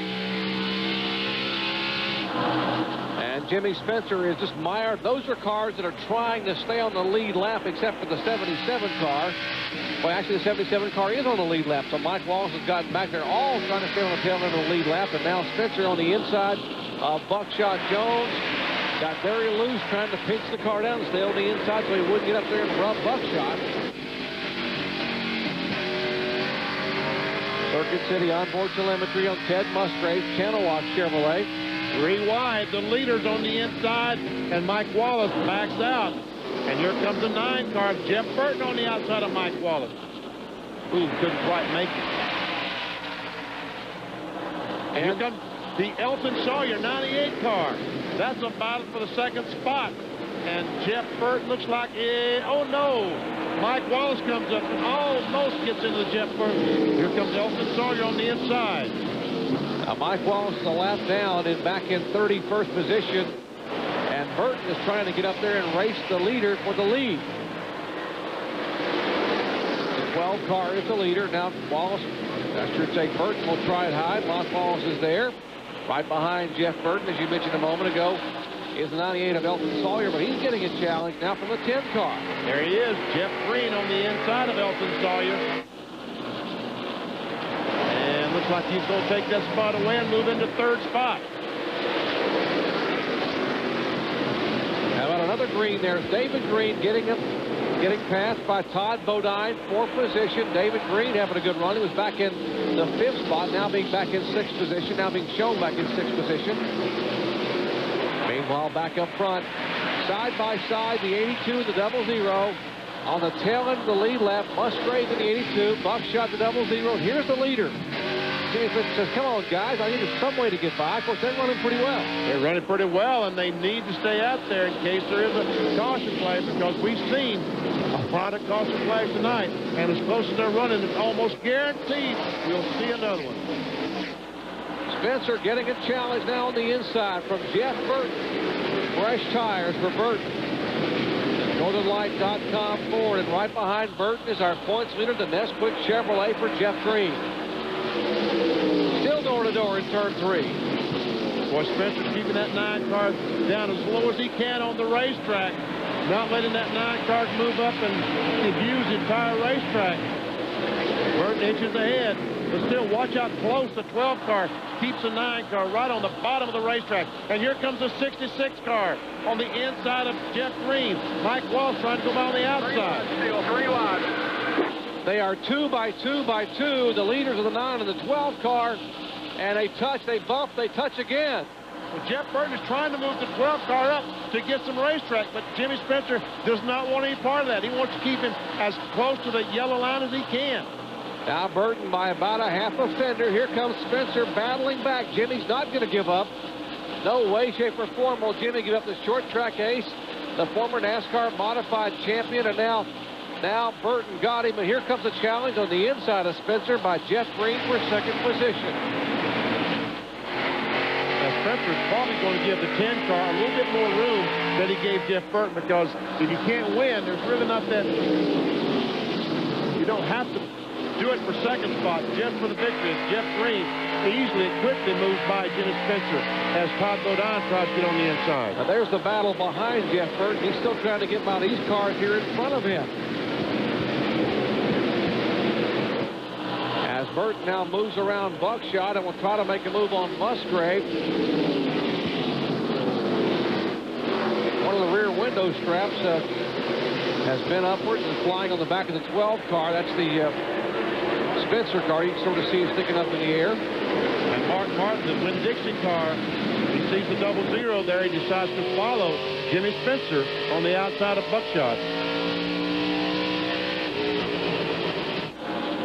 And Jimmy Spencer is just mired. Those are cars that are trying to stay on the lead lap, except for the 77 car. Well, actually, the 77 car is on the lead lap. So Mike Wallace has gotten back there, all trying to stay on the tail end of the lead lap. And now Spencer on the inside of Buckshot Jones. Got very loose, trying to pinch the car down and stay on the inside so he wouldn't get up there and rub Buckshot. Circuit City onboard telemetry on Ted Musgrave's Channelwalk Chevrolet. 3 wide, the leaders on the inside, and Mike Wallace backs out. And here comes the 9 car, Jeff Burton on the outside of Mike Wallace. Ooh, couldn't quite make it. And here comes the Elton Sawyer 98 car. That's a battle for the 2nd spot. And Jeff Burton looks like, oh no. Mike Wallace comes up and almost gets into the Jeff Burton. Here comes Elton Sawyer on the inside. Now Mike Wallace is a lap down and back in 31st position. And Burton is trying to get up there and race the leader for the lead. The 12 car is the leader. Now Wallace, I should say Burton will try it high. Mike Wallace is there. Right behind Jeff Burton, as you mentioned a moment ago, is the 98 of Elton Sawyer, but he's getting a challenge now from the 10 car. There he is, Jeff Green on the inside of Elton Sawyer. And looks like he's going to take that spot away and move into 3rd spot. How about another green there? David Green getting passed by Todd Bodine, 4th position. David Green having a good run. He was back in the 5th spot, now being back in 6th position, now being shown back in 6th position. Meanwhile, back up front, side by side, the 82 and the 00. On the tail end of the lead lap, Musgrave in the 82, Buckshot the 00. Here's the leader. Jimmy Spencer says, come on, guys, I needed some way to get by. Of course, they're running pretty well. They're running pretty well, and they need to stay out there in case there is a caution flag, because we've seen a lot of caution flags tonight, and as close as they're running, it's almost guaranteed we'll see another one. Spencer getting a challenge now on the inside from Jeff Burton. Fresh tires for Burton. NorthernLight.com Ford, and right behind Burton is our points leader, the Nesquik Chevrolet for Jeff Green. Still door-to-door in turn 3. Boy, Spencer's keeping that 9 car down as low as he can on the racetrack, not letting that 9 car move up and abuse the entire racetrack. Burton inches ahead, but still watch out close. The 12 car keeps the 9 car right on the bottom of the racetrack. And here comes the 66 car on the inside of Jeff Green. Mike Wallace trying to go by on the outside. Still 3 wide. They are 2 by 2 by 2. The leaders of the 9 and the 12 car. And they touch, they bump, they touch again. Well, Jeff Burton is trying to move the 12 car up to get some racetrack, but Jimmy Spencer does not want any part of that. He wants to keep him as close to the yellow line as he can. Now Burton by about a half a fender. Here comes Spencer battling back. Jimmy's not going to give up. No way, shape, or form will Jimmy give up the short track ace, the former NASCAR modified champion, and now Now Burton got him, and here comes a challenge on the inside of Spencer by Jeff Green for second position. Now Spencer's probably going to give the 10 car a little bit more room than he gave Jeff Burton, because if you can't win, there's really not that. You don't have to do it for second spot just for the victory. As Jeff Green easily and quickly moves by Jimmy Spencer as Todd Bodine tries to get on the inside. Now there's the battle behind Jeff Burton. He's still trying to get by these cars here in front of him. As Burton now moves around Buckshot and will try to make a move on Musgrave. One of the rear window straps has been upwards and flying on the back of the 12 car. That's the Spencer car. You can sort of see it sticking up in the air. And Mark Martin, the Winn-Dixie car, he sees the 00 there. He decides to follow Jimmy Spencer on the outside of Buckshot.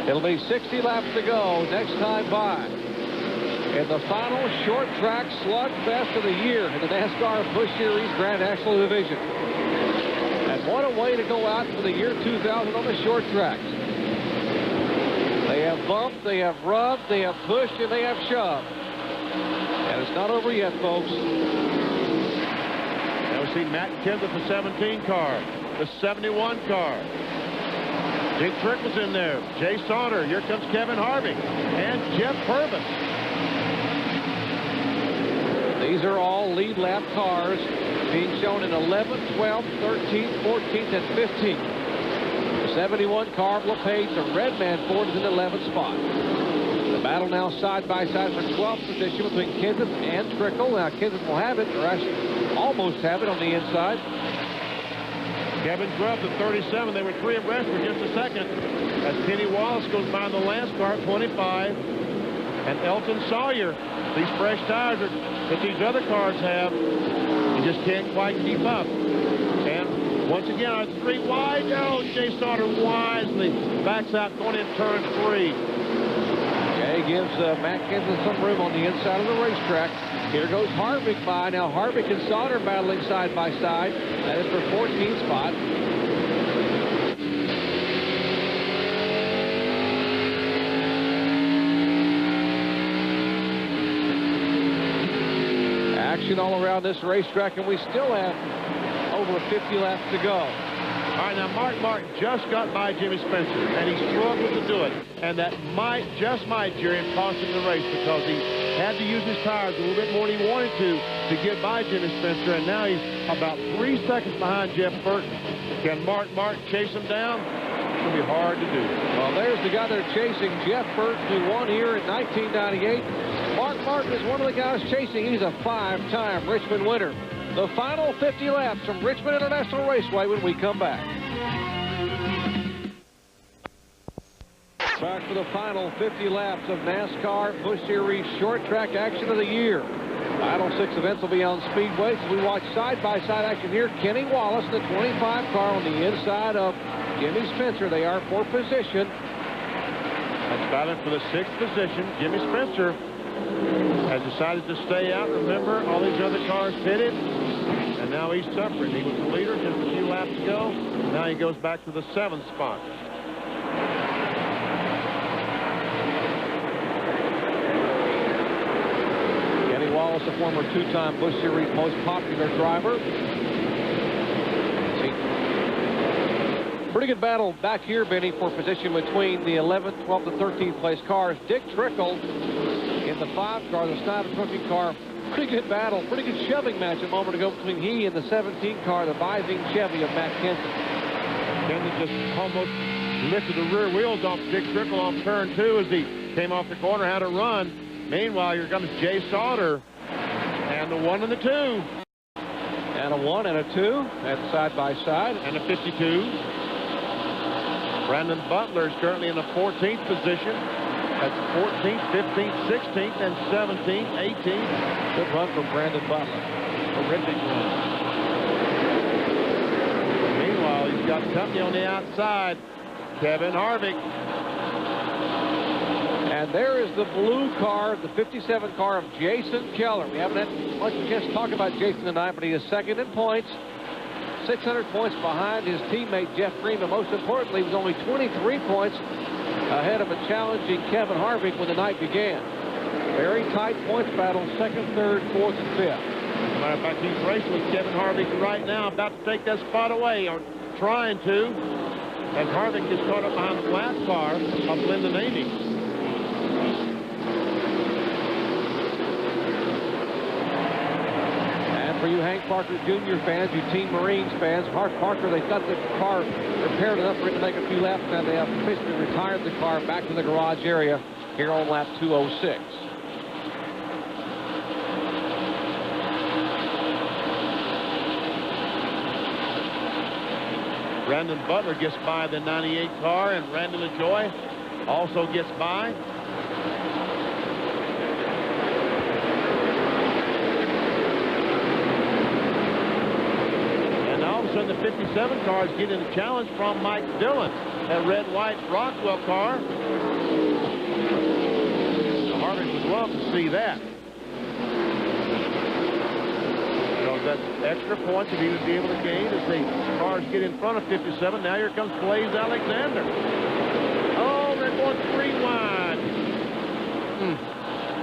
It'll be 60 laps to go next time by in the final short track slugfest of the year in the NASCAR Busch Series Grand National Division. And what a way to go out for the year 2000 on the short tracks. They have bumped, they have rubbed, they have pushed, and they have shoved. And it's not over yet, folks. Now we see Matt Kenseth, the 17 car, the 71 car. Dick Trickle's in there. Jay Sauter. Here comes Kevin Harvick and Jeff Purvis. These are all lead lap cars being shown in 11th, 12th, 13th, 14th, and 15th. The 71 car of LePage, the Red Man Ford, is in 11th spot. The battle now side by side for 12th position between Kenseth and Trickle. Now Kenseth will have it, or actually almost have it on the inside. Kevin Grubb, the 37. They were 3 abreast for just a second as Kenny Wallace goes by in the last car at 25. And Elton Sawyer, these fresh tires that these other cars have, you just can't quite keep up. And once again, on 3 wide. Oh, Jay Sauter wisely backs out going in turn 3. Jay gives Matt Kenseth some room on the inside of the racetrack. Here goes Harvick by. Now Harvick and Sauter battling side by side. That is for 14th spot. Action all around this racetrack, and we still have over 50 laps to go. All right, now Mark Martin just got by Jimmy Spencer, and he struggled to do it. And that just might, Jerry, cost him the race, because he had to use his tires a little bit more than he wanted to get by Jimmy Spencer, and now he's about 3 seconds behind Jeff Burton. Can Mark Martin chase him down? It's going to be hard to do. Well, there's the guy they're chasing, Jeff Burton, who won here in 1998. Mark Martin is one of the guys chasing. He's a 5-time Richmond winner. The final 50 laps from Richmond International Raceway when we come back. Back for the final 50 laps of NASCAR Busch Series short track action of the year. Final 6 events will be on Speedway. So we watch side-by-side action here. Kenny Wallace, the 25 car, on the inside of Jimmy Spencer. They are for position. That's battling for the 6th position. Jimmy Spencer has decided to stay out. Remember, all these other cars pitted, and now he's suffering. He was the leader just a few laps ago. Now he goes back to the 7th spot. Kenny Wallace, a former 2-time Busch Series most popular driver. Pretty good battle back here, Benny, for position between the 11th, 12th, and 13th place cars. Dick Trickle in the 5 car, the Snyder Trucking car. Pretty good battle, pretty good shoving match a moment ago between he and the 17 car, the Visine Chevy of Matt Kenseth. Kenseth just almost lifted the rear wheels off Dick Trickle on turn 2 as he came off the corner, had a run. Meanwhile, here comes Jay Sauter and the 1 and the 2. And a 1 and a 2, and side by side. And a 52. Brandon Butler is currently in the 14th position. That's 14th, 15th, 16th, and 17th, 18th. Good run from Brandon Butler. Terrific run. Meanwhile, he's got company on the outside. Kevin Harvick. And there is the blue car, the 57 car of Jason Keller. We haven't had much chance to talk about Jason tonight, but he is second in points. 600 points behind his teammate Jeff Green, but most importantly, he was only 23 points ahead of a challenging Kevin Harvick when the night began. Very tight points battle, 2nd, 3rd, 4th, and 5th. As a matter of fact, he's racing with Kevin Harvick right now, about to take that spot away, or trying to, as Harvick is caught up behind the last car of Lyndon Amy. For you Hank Parker Jr. fans, you Team Marines fans, Parker, they got the car repaired enough for it to make a few laps, and they have officially retired the car back to the garage area here on lap 206. Brandon Butler gets by the 98 car, and Randy LaJoie also gets by. And the 57 car is getting a challenge from Mike Dillon, that red-white Rockwell car. Harvick would love to see that. So that's extra points that he would be able to gain as the cars get in front of 57. Now here comes Blaze Alexander. Oh, they're going 3 wide.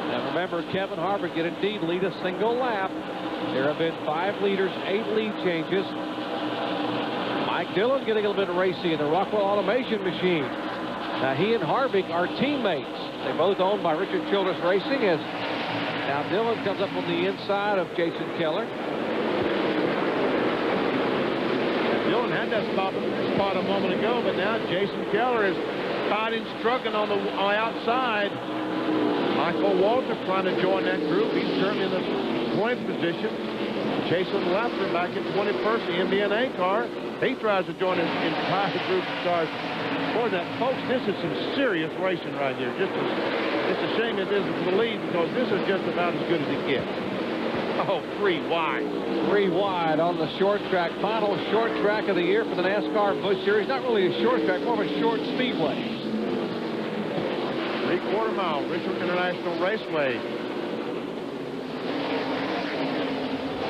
Now remember, Kevin Harvick did indeed lead a single lap. There have been 5 leaders, 8 lead changes. Mike Dillon getting a little bit racy in the Rockwell Automation machine. Now he and Harvick are teammates. They both owned by Richard Childress Racing. As now Dillon comes up on the inside of Jason Keller. Dillon had that spot a moment ago, but now Jason Keller is fighting, struggling on the outside. Michael Walter trying to join that group. He's currently in the 20th position. Jason Laffer back in 21st, the MBNA car. He tries to join his entire group of cars. Boy, folks, this is some serious racing right here. It's a shame it isn't for the lead, because this is just about as good as it gets. Oh, 3 wide. 3 wide on the short track. Final short track of the year for the NASCAR Busch Series. Not really a short track, more of a short speedway. 3/4 mile, Richmond International Raceway.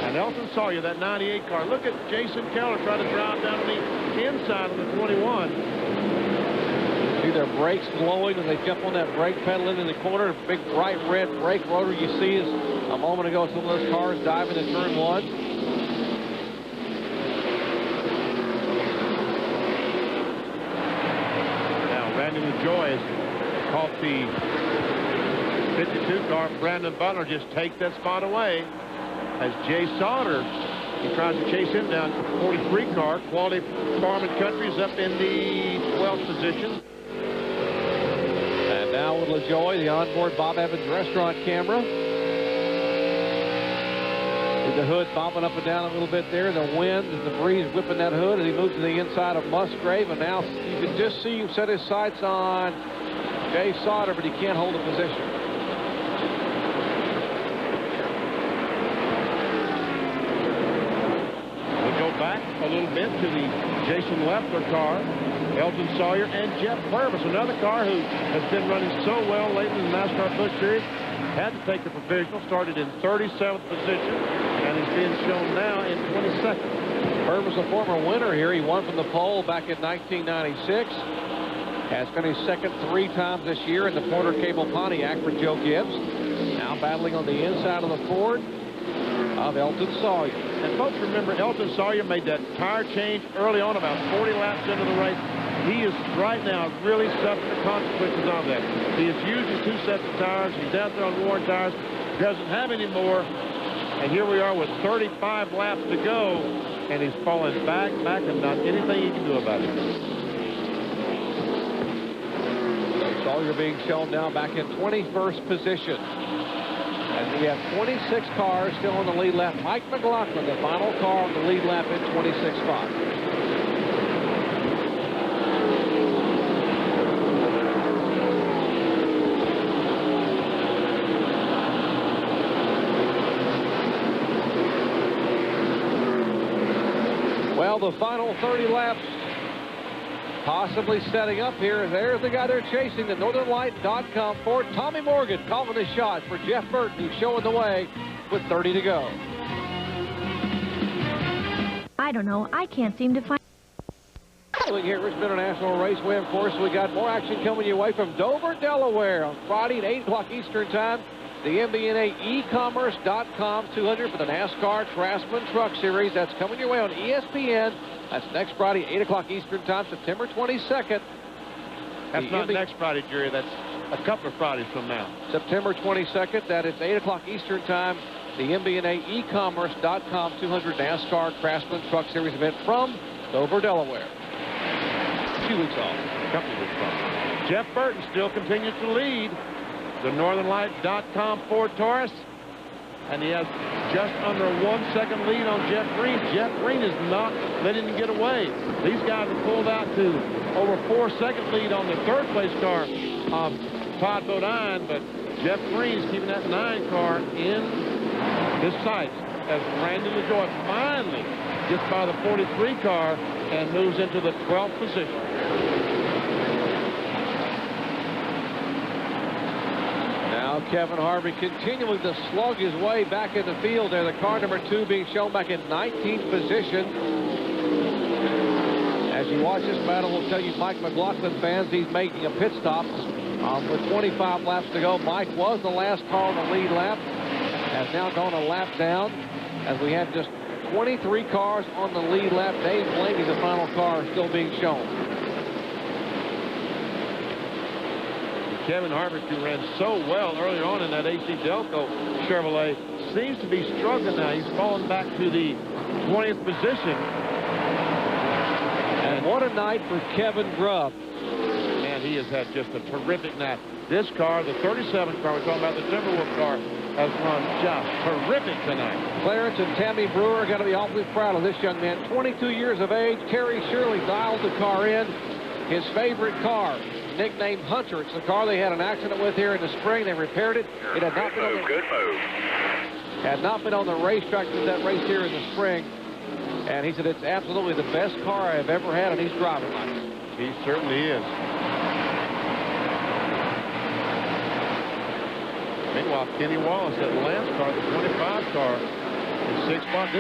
And Elton Sawyer, that 98 car. Look at Jason Keller trying to drive down on the inside of the 21. See their brakes blowing when they jump on that brake pedal into the corner. Big bright red brake rotor you see is a moment ago some of those cars diving in turn 1. Now Randy LaJoie has caught the 52 car. Brandon Butler just takes that spot away. As Jay Sauter, he tries to chase him down. 43 car, Quality Farm and Country is up in the 12th position. And now with LaJoie, the onboard Bob Evans restaurant camera. With the hood bobbing up and down a little bit there. The wind and the breeze whipping that hood, and he moves to the inside of Musgrave. And now you can just see him set his sights on Jay Sauter, but he can't hold a position. Back a little bit to the Jason Leffler car, Elton Sawyer, and Jeff Purvis, another car who has been running so well lately in the NASCAR Busch Series. Had to take the provisional, started in 37th position, and is being shown now in 22nd. Purvis, a former winner here. He won from the pole back in 1996. Has finished second 3 times this year in the Porter Cable Pontiac for Joe Gibbs. Now battling on the inside of the Ford of Elton Sawyer. And folks, remember, Elton Sawyer made that tire change early on, about 40 laps into the race. He is right now really suffering the consequences of that. He has used his 2 sets of tires. He's out there on worn tires. Doesn't have any more. And here we are with 35 laps to go. And he's falling back, and not anything he can do about it. Sawyer being shown now back in 21st position. And we have 26 cars still on the lead lap. Mike McLaughlin, the final car on the lead lap in 26 spots. Well, the final 30 laps possibly setting up here. There's the guy they're chasing, the NorthernLight.com Ford. Tommy Morgan calling the shot for Jeff Burton, who's showing the way with 30 to go. I don't know. I can't seem to find... Here at Richmond International Raceway, of course, we got more action coming your way from Dover, Delaware on Friday at 8 o'clock Eastern Time. The MBNA ecommerce.com 200 for the NASCAR Craftsman Truck Series. That's coming your way on ESPN. That's next Friday, 8 o'clock Eastern Time, September 22nd. That's not next Friday, Jerry. That's a couple of Fridays from now. September 22nd. That is 8 o'clock Eastern Time. The MBNA ecommerce.com 200 NASCAR Craftsman Truck Series event from Dover, Delaware. 2 weeks off. A couple of weeks off. Jeff Burton still continues to lead the NorthernLight.com Ford Taurus, and he has just under a 1 second lead on Jeff Green. Jeff Green is not letting him get away. These guys have pulled out to over 4 second lead on the third place car of Todd Bodine, but Jeff Green is keeping that 9 car in his sights as Randy LaJoie finally gets by the 43 car and moves into the 12th position. Now Kevin Harvick continuing to slug his way back in the field there. The car number 2 being shown back in 19th position. As you watch this battle, we'll tell you Mike McLaughlin fans, he's making a pit stop. With 25 laps to go, Mike was the last car on the lead lap. Has now gone a lap down as we have just 23 cars on the lead lap. Dave Blaney, the final car, still being shown. Kevin Harvick, who ran so well earlier on in that AC Delco Chevrolet, seems to be struggling now. He's fallen back to the 20th position. And what a night for Kevin Grubb. Man, he has had just a terrific night. This car, the 37 car, we're talking about the Timberwolf car, has run just terrific tonight. Clarence and Tammy Brewer got to be awfully proud of this young man. 22 years of age. Terry Shirley dialed the car in. His favorite car, nicknamed Hunter. It's the car they had an accident with here in the spring. They repaired it. It had not been on the, good move. Had not been on the racetrack since that race here in the spring. And he said it's absolutely the best car I've ever had, and he's driving like it. He certainly is. Meanwhile, Kenny Wallace at Lance car, the 25 car, in 6th spot.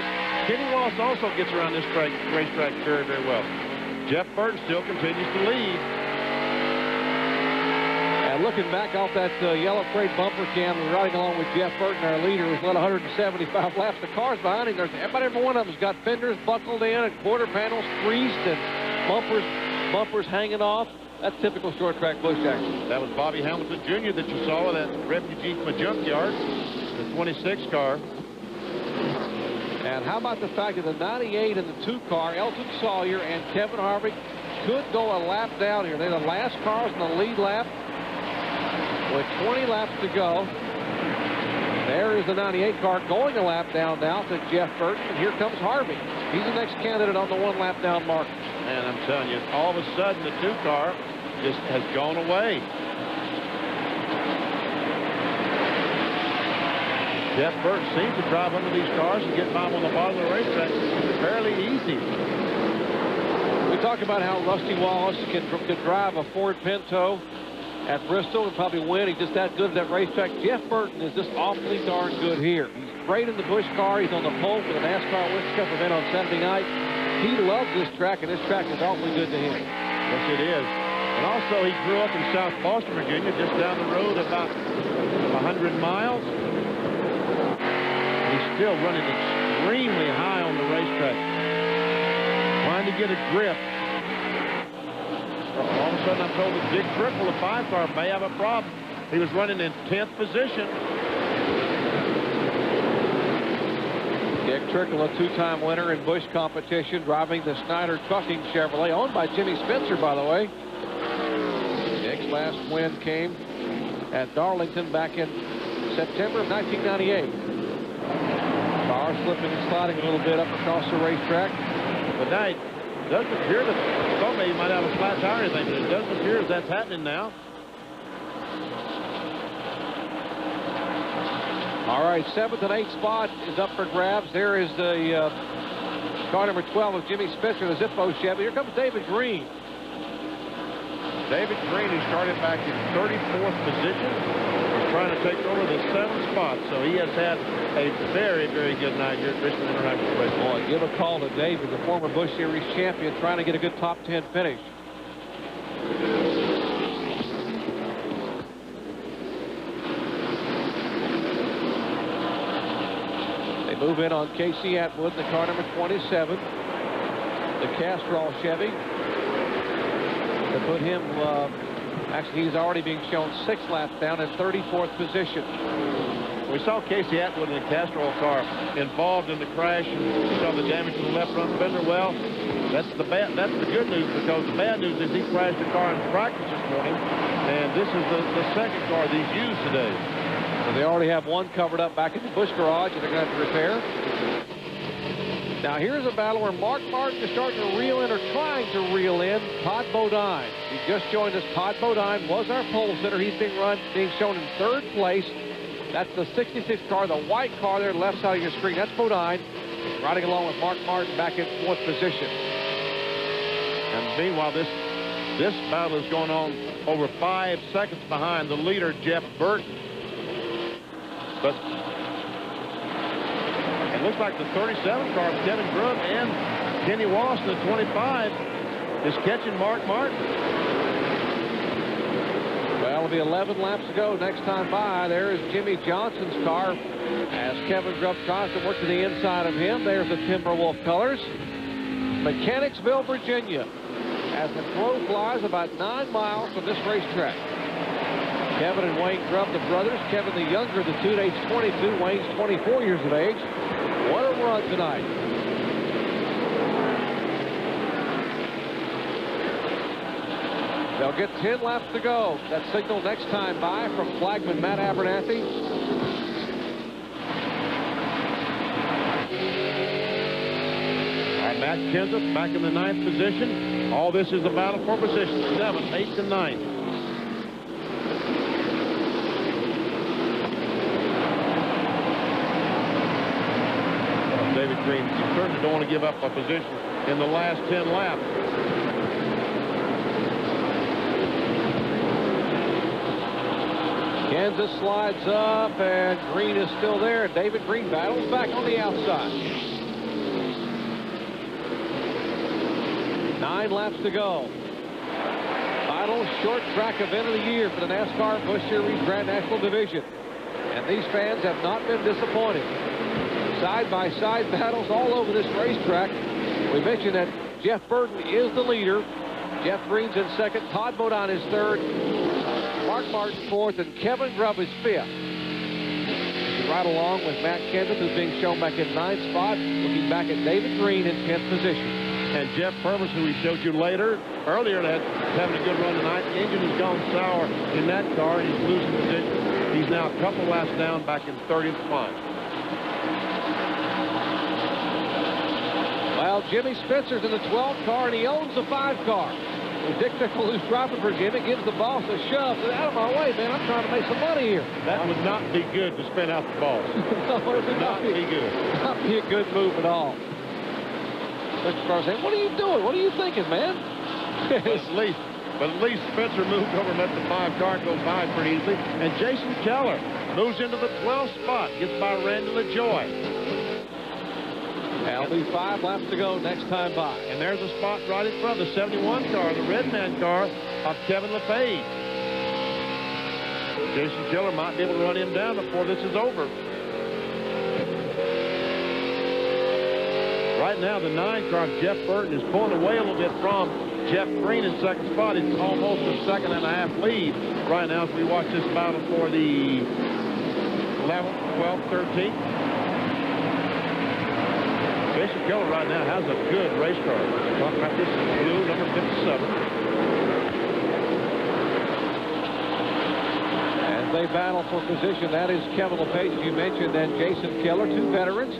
Kenny Wallace also gets around this racetrack very, very well. Jeff Burton still continues to lead. And looking back off that yellow freight bumper cam, we're riding along with Jeff Burton, our leader, who's led 175 laps. The cars behind him, every one of them's got fenders buckled in and quarter panels creased and bumpers hanging off. That's typical short track Busch action. That was Bobby Hamilton Jr. that you saw with that refugee from a junkyard, the 26 car. And how about the fact that the 98 and the 2 car, Elton Sawyer and Kevin Harvick, could go a lap down here. They're the last cars in the lead lap with 20 laps to go. There is the 98 car going a lap down now to Jeff Burton. And here comes Harvick. He's the next candidate on the 1 lap down mark. And I'm telling you, all of a sudden the 2 car just has gone away. Jeff Burton seems to drive under these cars and get by them on the bottom of the racetrack fairly easy. We talked about how Rusty Wallace could drive a Ford Pinto at Bristol and probably win. He's just that good at that racetrack. Jeff Burton is just awfully darn good here. He's great in the Busch car. He's on the pole for the NASCAR Winston Cup event on Saturday night. He loves this track, and this track is awfully good to him. Yes, it is. And also, he grew up in South Boston, Virginia, just down the road about 100 miles. He's still running extremely high on the racetrack, trying to get a grip. All of a sudden, I'm told that Dick Trickle, the 5 car, may have a problem. He was running in 10th position. Dick Trickle, a 2-time winner in Busch competition, driving the Snyder Trucking Chevrolet, owned by Jimmy Spencer, by the way. Dick's last win came at Darlington back in September of 1998. Car slipping and sliding a little bit up across the racetrack. But now it doesn't appear that somebody might have a flat tire or anything, but it doesn't appear as that's happening now. All right, 7th and 8th spot is up for grabs. There is the car number 12 of Jimmy Spencer, the Zippo Chevy. Here comes David Green. David Green, who started back in 34th position. trying to take over the 7th spot. So he has had a very, very good night here at Richmond International Raceway. Boy, give a call to David, the former Busch Series champion, trying to get a good top 10 finish. They move in on Casey Atwood, the car number 27, the Castrol Chevy, to put him, actually he's already being shown 6 laps down in 34th position. We saw Casey Atwood in the Castrol car involved in the crash, and we saw the damage to the left front fender. Well, that's the good news, because the bad news is he crashed the car in practice this morning, and this is the second car he's used today. So they already have one covered up back at the Busch garage, and they're going to have to repair. Now here's a battle where Mark Martin is starting to reel in, or trying to reel in, Todd Bodine. He just joined us. Todd Bodine was our pole sitter. He's being shown in 3rd place. That's the 66 car, the white car there, left side of your screen. That's Bodine, riding along with Mark Martin back in 4th position. And meanwhile, this battle is going on over 5 seconds behind the leader, Jeff Burton. But it looks like the 37 car, Kevin Grubb and Kenny Wallace, the 25, is catching Mark Martin. Well, it'll be 11 laps to go next time by. There is Jimmy Johnson's car as Kevin Grubb tries to work to the inside of him. There's the Timberwolf colors. Mechanicsville, Virginia, as the crow flies about 9 miles from this racetrack. Kevin and Wayne Grubb, the brothers. Kevin the younger of the two, age 22. Wayne's 24 years of age. What a run tonight. They'll get 10 laps to go. That signal next time by from flagman Matt Abernathy. All right, Matt Kenseth back in the 9th position. All this is a battle for position 7, 8, and 9. David Green, you certainly don't want to give up a position in the last 10 laps. Kansas slides up, and Green is still there. David Green battles back on the outside. 9 laps to go. Final short track event of the year for the NASCAR Busch Series Grand National Division. And these fans have not been disappointed. Side-by-side battles all over this racetrack. We mentioned that Jeff Burton is the leader. Jeff Green's in 2nd. Todd Bodine is 3rd. Mark Martin 4th, and Kevin Grubb is 5th. Right along with Matt Kenseth, who's being shown back in 9th spot, looking back at David Green in 10th position. And Jeff Purvis, who we showed you earlier, having a good run tonight. The engine has gone sour in that car. He's losing position. He's now a couple laps down, back in 30th spot. Well, Jimmy Spencer's in the 12 car, and he owns the 5 car. Dick Bickle, who's driving for Jimmy, gives the boss a shove. Says, out of my way, man. I'm trying to make some money here. That would not be good to spin out the boss. No, it would not be good. Not be a good move at all. Mr. Carr saying, what are you doing? What are you thinking, man? But at least Spencer moved over and let the 5 car go by pretty easily. And Jason Keller moves into the 12th spot, gets by Randy LaJoy. That'll be 5 laps to go next time by. And there's a spot right in front of the 71 car, the red man car of Kevin LePage. Jason Keller might be able to run him down before this is over. Right now, the 9 car of Jeff Burton is pulling away a little bit from Jeff Green in 2nd spot. It's almost a 2.5 lead right now as we watch this battle for the 11th, 12th, 13th. Jason Keller right now has a good race car. We're talking about this blue, number 57. As they battle for position, that is Kevin LePage, as you mentioned, and Jason Keller, 2 veterans.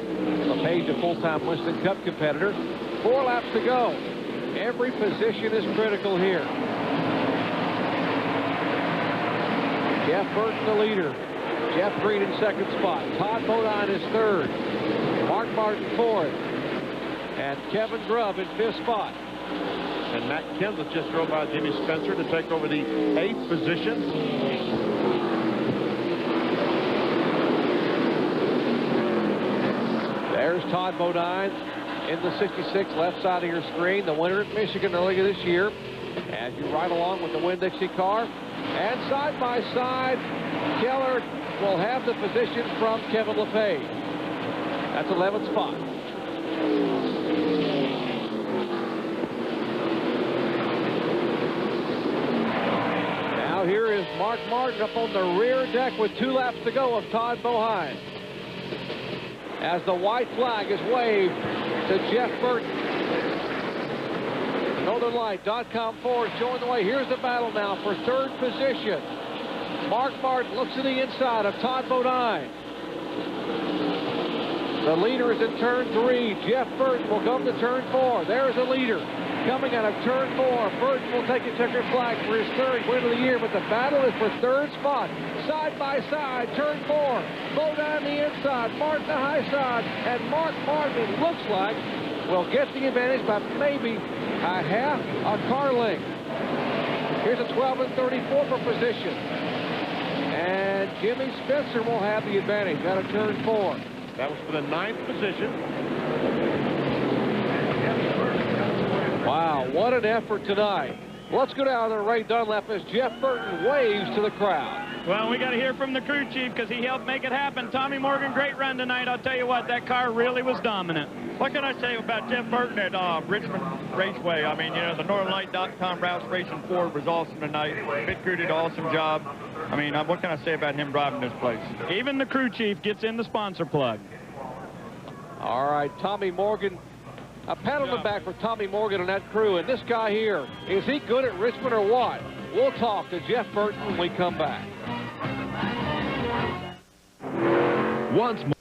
LePage, a full-time Winston Cup competitor. 4 laps to go. Every position is critical here. Jeff Burton, the leader. Jeff Green in 2nd spot. Todd Bodine is 3rd. Mark Martin 4th. And Kevin Grubb in 5th spot. And Matt Kenseth just drove by Jimmy Spencer to take over the 8th position. Here's Todd Bodine in the 66, left side of your screen, the winner at Michigan earlier this year. As you ride along with the Winn-Dixie car, and side by side, Keller will have the position from Kevin LePage. That's 11th spot. Now here is Mark Martin up on the rear deck with 2 laps to go of Todd Bodine. As the white flag is waved to Jeff Burton. NorthernLight.com Ford showing the way. Here's the battle now for 3rd position. Mark Martin looks to the inside of Todd Bodine. The leader is in turn 3. Jeff Burton will come to turn 4. There's the leader coming out of turn 4. Burton will take a checkered flag for his 3rd win of the year, but the battle is for 3rd spot. Side by side, turn 4. Bodine the inside, Martin the high side, and Mark Martin looks like will get the advantage by maybe a half a car length. Here's a 12 and 34 for position. And Jimmy Spencer will have the advantage out of turn 4. That was for the 9th position. Wow, what an effort tonight. Let's go down to Ray Dunlap as Jeff Burton waves to the crowd. Well, we got to hear from the crew chief because he helped make it happen. Tommy Morgan, great run tonight. I'll tell you what, that car really was dominant. What can I say about Jeff Burton at Richmond Raceway? I mean, you know, the NorthernLight.com Rouse Racing Ford was awesome tonight. Pit crew did an awesome job. I mean, what can I say about him driving this place? Even the crew chief gets in the sponsor plug. All right, Tommy Morgan. A pat on the back for Tommy Morgan and that crew. And this guy here, is he good at Richmond or what? We'll talk to Jeff Burton when we come back. Once more.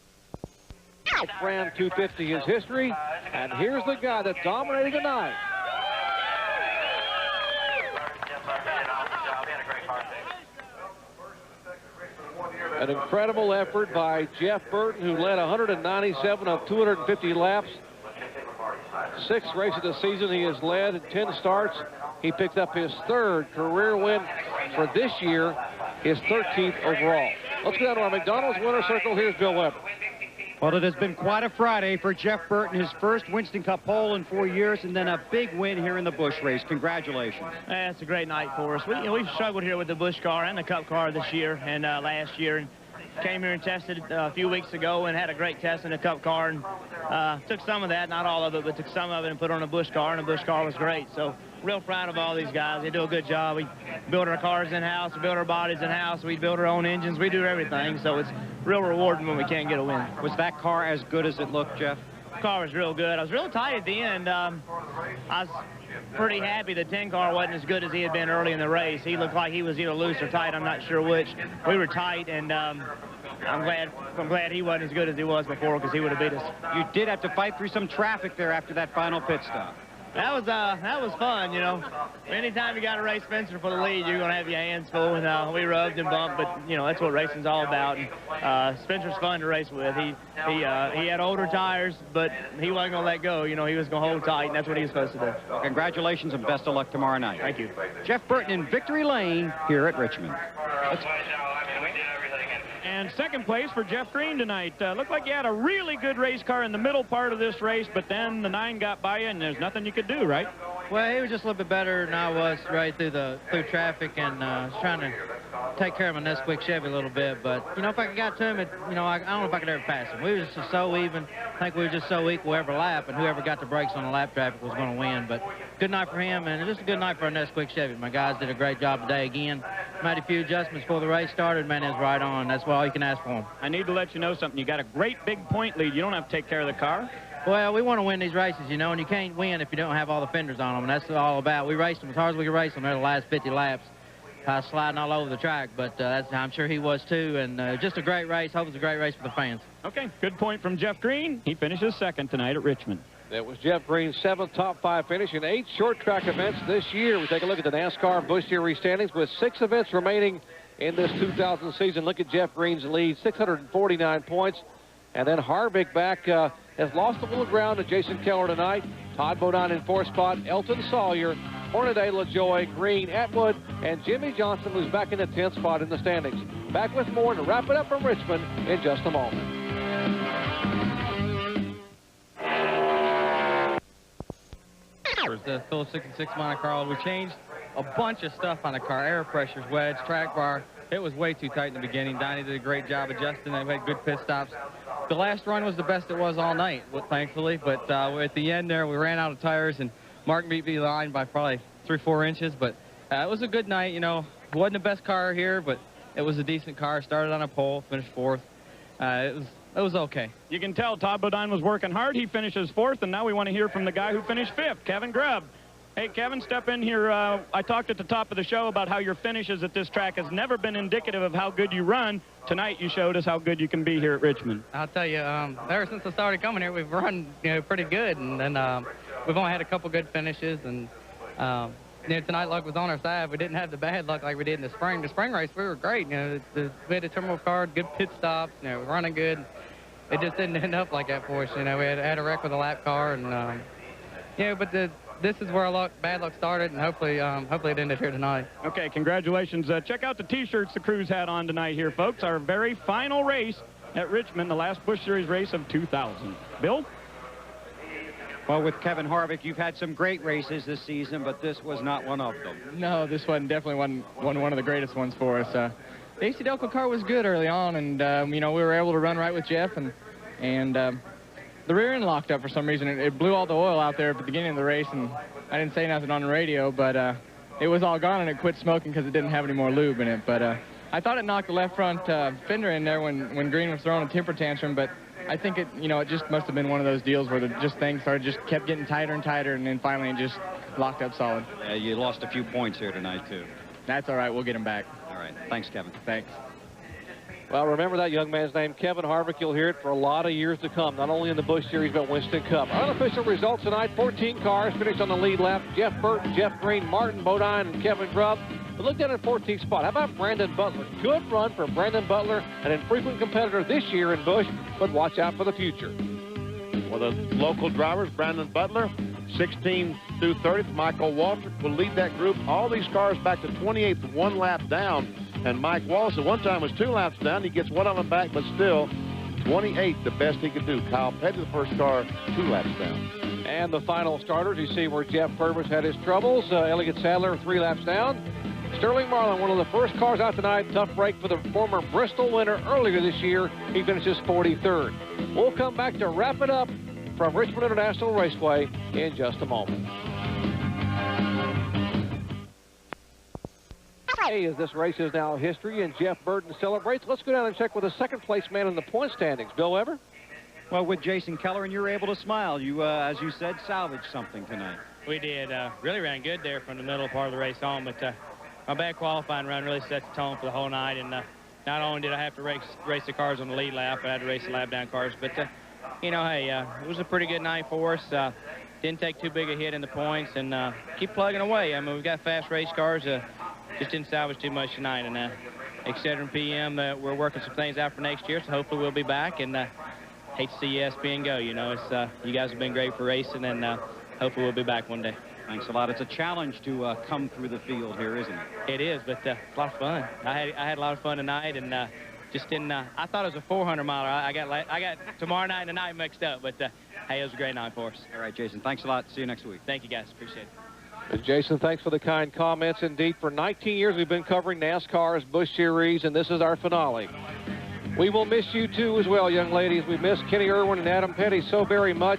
Fram 250 is history, and here's the guy that dominated the night. An incredible effort by Jeff Burton, who led 197 of 250 laps. 6 races this season he has led, 10 starts. He picked up his 3rd career win for this year, his 13th overall. Let's go down to our McDonald's winner circle. Here's Bill Weber. Well, it has been quite a Friday for Jeff Burton, his first Winston Cup pole in 4 years, and then a big win here in the Busch race. Congratulations. Yeah, it's a great night for us. We've struggled here with the Busch car and the Cup car this year and last year. And came here and tested a few weeks ago and had a great test in the Cup car. And took some of that, not all of it, but took some of it and put on a Busch car, and the Busch car was great. So real proud of all these guys. They do a good job. We build our cars in-house, we build our bodies in-house, we build our own engines, we do everything. So it's real rewarding when we can't get a win. Was that car as good as it looked, Jeff? The car was real good. I was real tight at the end. I was pretty happy the 10 car wasn't as good as he had been early in the race. He looked like he was either loose or tight. I'm not sure which. We were tight, and I'm glad he wasn't as good as he was before, because he would have beat us. You did have to fight through some traffic there after that final pit stop. That was fun, you know. Anytime you got to race Spencer for the lead, you're going to have your hands full, and we rubbed and bumped, but, you know, that's what racing's all about. And Spencer's fun to race with. He had older tires, but he wasn't going to let go. You know, he was going to hold tight, and that's what he was supposed to do. Well, congratulations and best of luck tomorrow night. Thank you. Jeff Burton in victory lane here at Richmond. And second place for Jeff Green tonight. Looked like you had a really good race car in the middle part of this race, but then the 9 got by you, and there's nothing you could do, right? Well, he was just a little bit better than I was right through traffic, and was trying to take care of my Nesquik Chevy a little bit. But, you know, if I got to him, I don't know if I could ever pass him. We were just so even. I think we were just so equal every lap, and whoever got the brakes on the lap traffic was going to win. But good night for him, and just a good night for our Nesquik Chevy. My guys did a great job today again. Made a few adjustments before the race started. Man, it was right on. That's all you can ask for him. I need to let you know something. You got a great big point lead. You don't have to take care of the car. Well, we want to win these races, you know, and you can't win if you don't have all the fenders on them, and that's all about. We raced them as hard as we could race them. They're the last 50 laps. Sliding all over the track, but I'm sure he was too, and just a great race. Hope it's a great race for the fans. Okay, good point from Jeff Green. He finishes second tonight at Richmond. That was Jeff Green's 7th top 5 finish in 8 short track events this year. We take a look at the NASCAR Busch Series standings with 6 events remaining in this 2000 season. Look at Jeff Green's lead, 649 points. And then Harvick back has lost a little ground to Jason Keller tonight. Todd Bodine in 4th spot, Elton Sawyer, Hornaday, LaJoy, Green, Atwood, and Jimmy Johnson, who's back in the 10th spot in the standings. Back with more to wrap it up from Richmond in just a moment. The Phillips 66 Monte Carlo. We changed a bunch of stuff on the car, air pressures, wedge, track bar. It was way too tight in the beginning. Donnie did a great job adjusting. They had good pit stops. The last run was the best it was all night, thankfully. But at the end there, we ran out of tires, and Mark beat me the line by probably 3-4 inches. But it was a good night. You know, it wasn't the best car here, but it was a decent car. Started on a pole, finished 4th. It was okay. You can tell Todd Bodine was working hard. He finishes 4th, and now we want to hear from the guy who finished 5th, Kevin Grubb. Hey, Kevin, step in here. I talked at the top of the show about how your finishes at this track has never been indicative of how good you run. Tonight, you showed us how good you can be here at Richmond. I'll tell you, ever since I started coming here, we've run, pretty good, and then we've only had a couple good finishes, and tonight luck was on our side. We didn't have the bad luck like we did in the spring. The spring race, we were great. We had a turbo car, good pit stops, running good. It just didn't end up like that for us. We had a wreck with a lap car, and but this is where our bad luck started, and hopefully it ended here tonight. Okay, congratulations. Check out the T-shirts the crews had on tonight here, folks. Our very final race at Richmond, the last Busch Series race of 2000. Bill? Well, with Kevin Harvick, you've had some great races this season, but this was not one of them. No, this one definitely wasn't one of the greatest ones for us. The AC Delco car was good early on, and we were able to run right with Jeff, and the rear end locked up for some reason. It blew all the oil out there at the beginning of the race, and I didn't say nothing on the radio, but it was all gone, and it quit smoking because it didn't have any more lube in it. But I thought it knocked the left front fender in there when Green was throwing a temper tantrum, but I think it just must have been one of those deals where things kept getting tighter and tighter, and then finally it just locked up solid. Yeah, you lost a few points here tonight, too. That's all right. We'll get them back. All right. Thanks, Kevin. Thanks. Well, remember that young man's name, Kevin Harvick. You'll hear it for a lot of years to come, not only in the Busch Series, but Winston Cup. Unofficial results tonight, 14 cars finished on the lead lap. Jeff Burton, Jeff Green, Martin Bodine, and Kevin Grubb. We looked at it in 14th spot. How about Brandon Butler? Good run for Brandon Butler, an infrequent competitor this year in Busch, but watch out for the future. Well, the local drivers, Brandon Butler, 16 through 30th. Michael Walter will lead that group. All these cars back to 28th, 1 lap down. And Mike Wallace at one time was 2 laps down. He gets one of them back, but still 28th, the best he could do. Kyle Petty, the first car, 2 laps down. And the final starters, you see where Jeff Purvis had his troubles. Elliott Sadler, 3 laps down. Sterling Marlin, one of the first cars out tonight. Tough break for the former Bristol winner earlier this year. He finishes 43rd. We'll come back to wrap it up from Richmond International Raceway in just a moment. Hey, as this race is now history and Jeff Burton celebrates, let's go down and check with the second-place man in the point standings. Bill Weber? Well, with Jason Keller, and you were able to smile. You, as you said, salvaged something tonight. We did. Really ran good there from the middle part of the race on, but my bad qualifying run really set the tone for the whole night. And not only did I have to race the cars on the lead lap, I had to race the lap down cars. But, hey, it was a pretty good night for us. Didn't take too big a hit in the points, and keep plugging away. I mean, we've got fast race cars. Just didn't salvage too much tonight. And Excedrin PM, we're working some things out for next year, so hopefully we'll be back. And hate to see ESPN go. It's you guys have been great for racing, and hopefully we'll be back one day. Thanks a lot. It's a challenge to come through the field here, isn't it? It is, but a lot of fun. I had a lot of fun tonight, and just didn't. I thought it was a 400-miler. I got tomorrow night and tonight mixed up, but hey, it was a great night for us. All right, Jason. Thanks a lot. See you next week. Thank you, guys. Appreciate it. And Jason, thanks for the kind comments. Indeed, for 19 years we've been covering NASCAR's Busch Series, and this is our finale. We will miss you too as well, young ladies. We miss Kenny Irwin and Adam Petty so very much.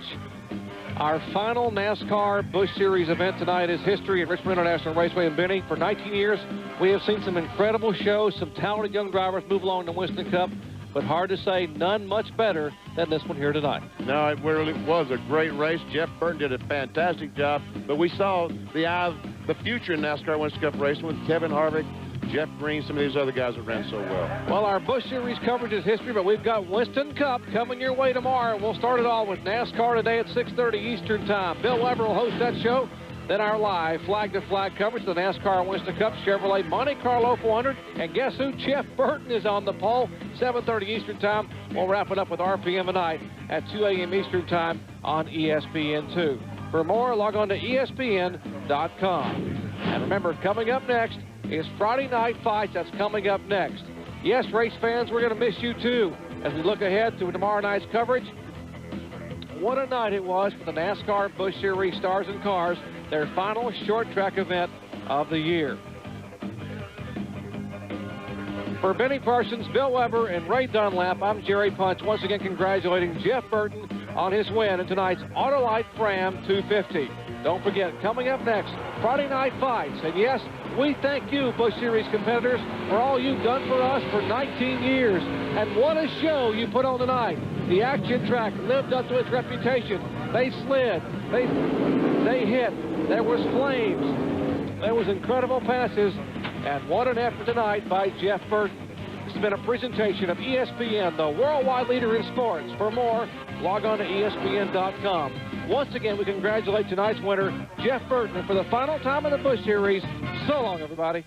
Our final NASCAR Busch Series event tonight is history at Richmond International Raceway in Benning. For 19 years, we have seen some incredible shows, some talented young drivers move along to Winston Cup, but hard to say none much better than this one here tonight. No, it really was a great race. Jeff Burton did a fantastic job, but we saw the future in NASCAR Winston Cup racing with Kevin Harvick, Jeff Green, some of these other guys that ran so well. Well, our Busch Series coverage is history, but we've got Winston Cup coming your way tomorrow. We'll start it all with NASCAR today at 6:30 Eastern Time. Bill Weber will host that show. Then our live flag-to-flag coverage of the NASCAR Winston Cup Chevrolet Monte Carlo 400. And guess who? Jeff Burton is on the pole, 7:30 Eastern Time. We'll wrap it up with RPM tonight at 2 a.m. Eastern Time on ESPN2. For more, log on to ESPN.com. And remember, coming up next is Friday Night Fights. That's coming up next. Yes, race fans, we're going to miss you too as we look ahead to tomorrow night's coverage. what a night it was for the NASCAR Busch Series Stars and Cars, their final short track event of the year. For Benny Parsons, Bill Weber, and Ray Dunlap, I'm Jerry Punch, once again congratulating Jeff Burton on his win in tonight's Autolite Fram 250. Don't forget, coming up next, Friday Night Fights. And yes, we thank you, Busch Series competitors, for all you've done for us for 19 years. And what a show you put on tonight. The action track lived up to its reputation. They slid, they hit, there was flames, there was incredible passes, and what an effort tonight by Jeff Burton. This has been a presentation of ESPN, the worldwide leader in sports. For more, log on to ESPN.com. Once again, we congratulate tonight's winner, Jeff Burton. And for the final time in the Busch Series, so long, everybody.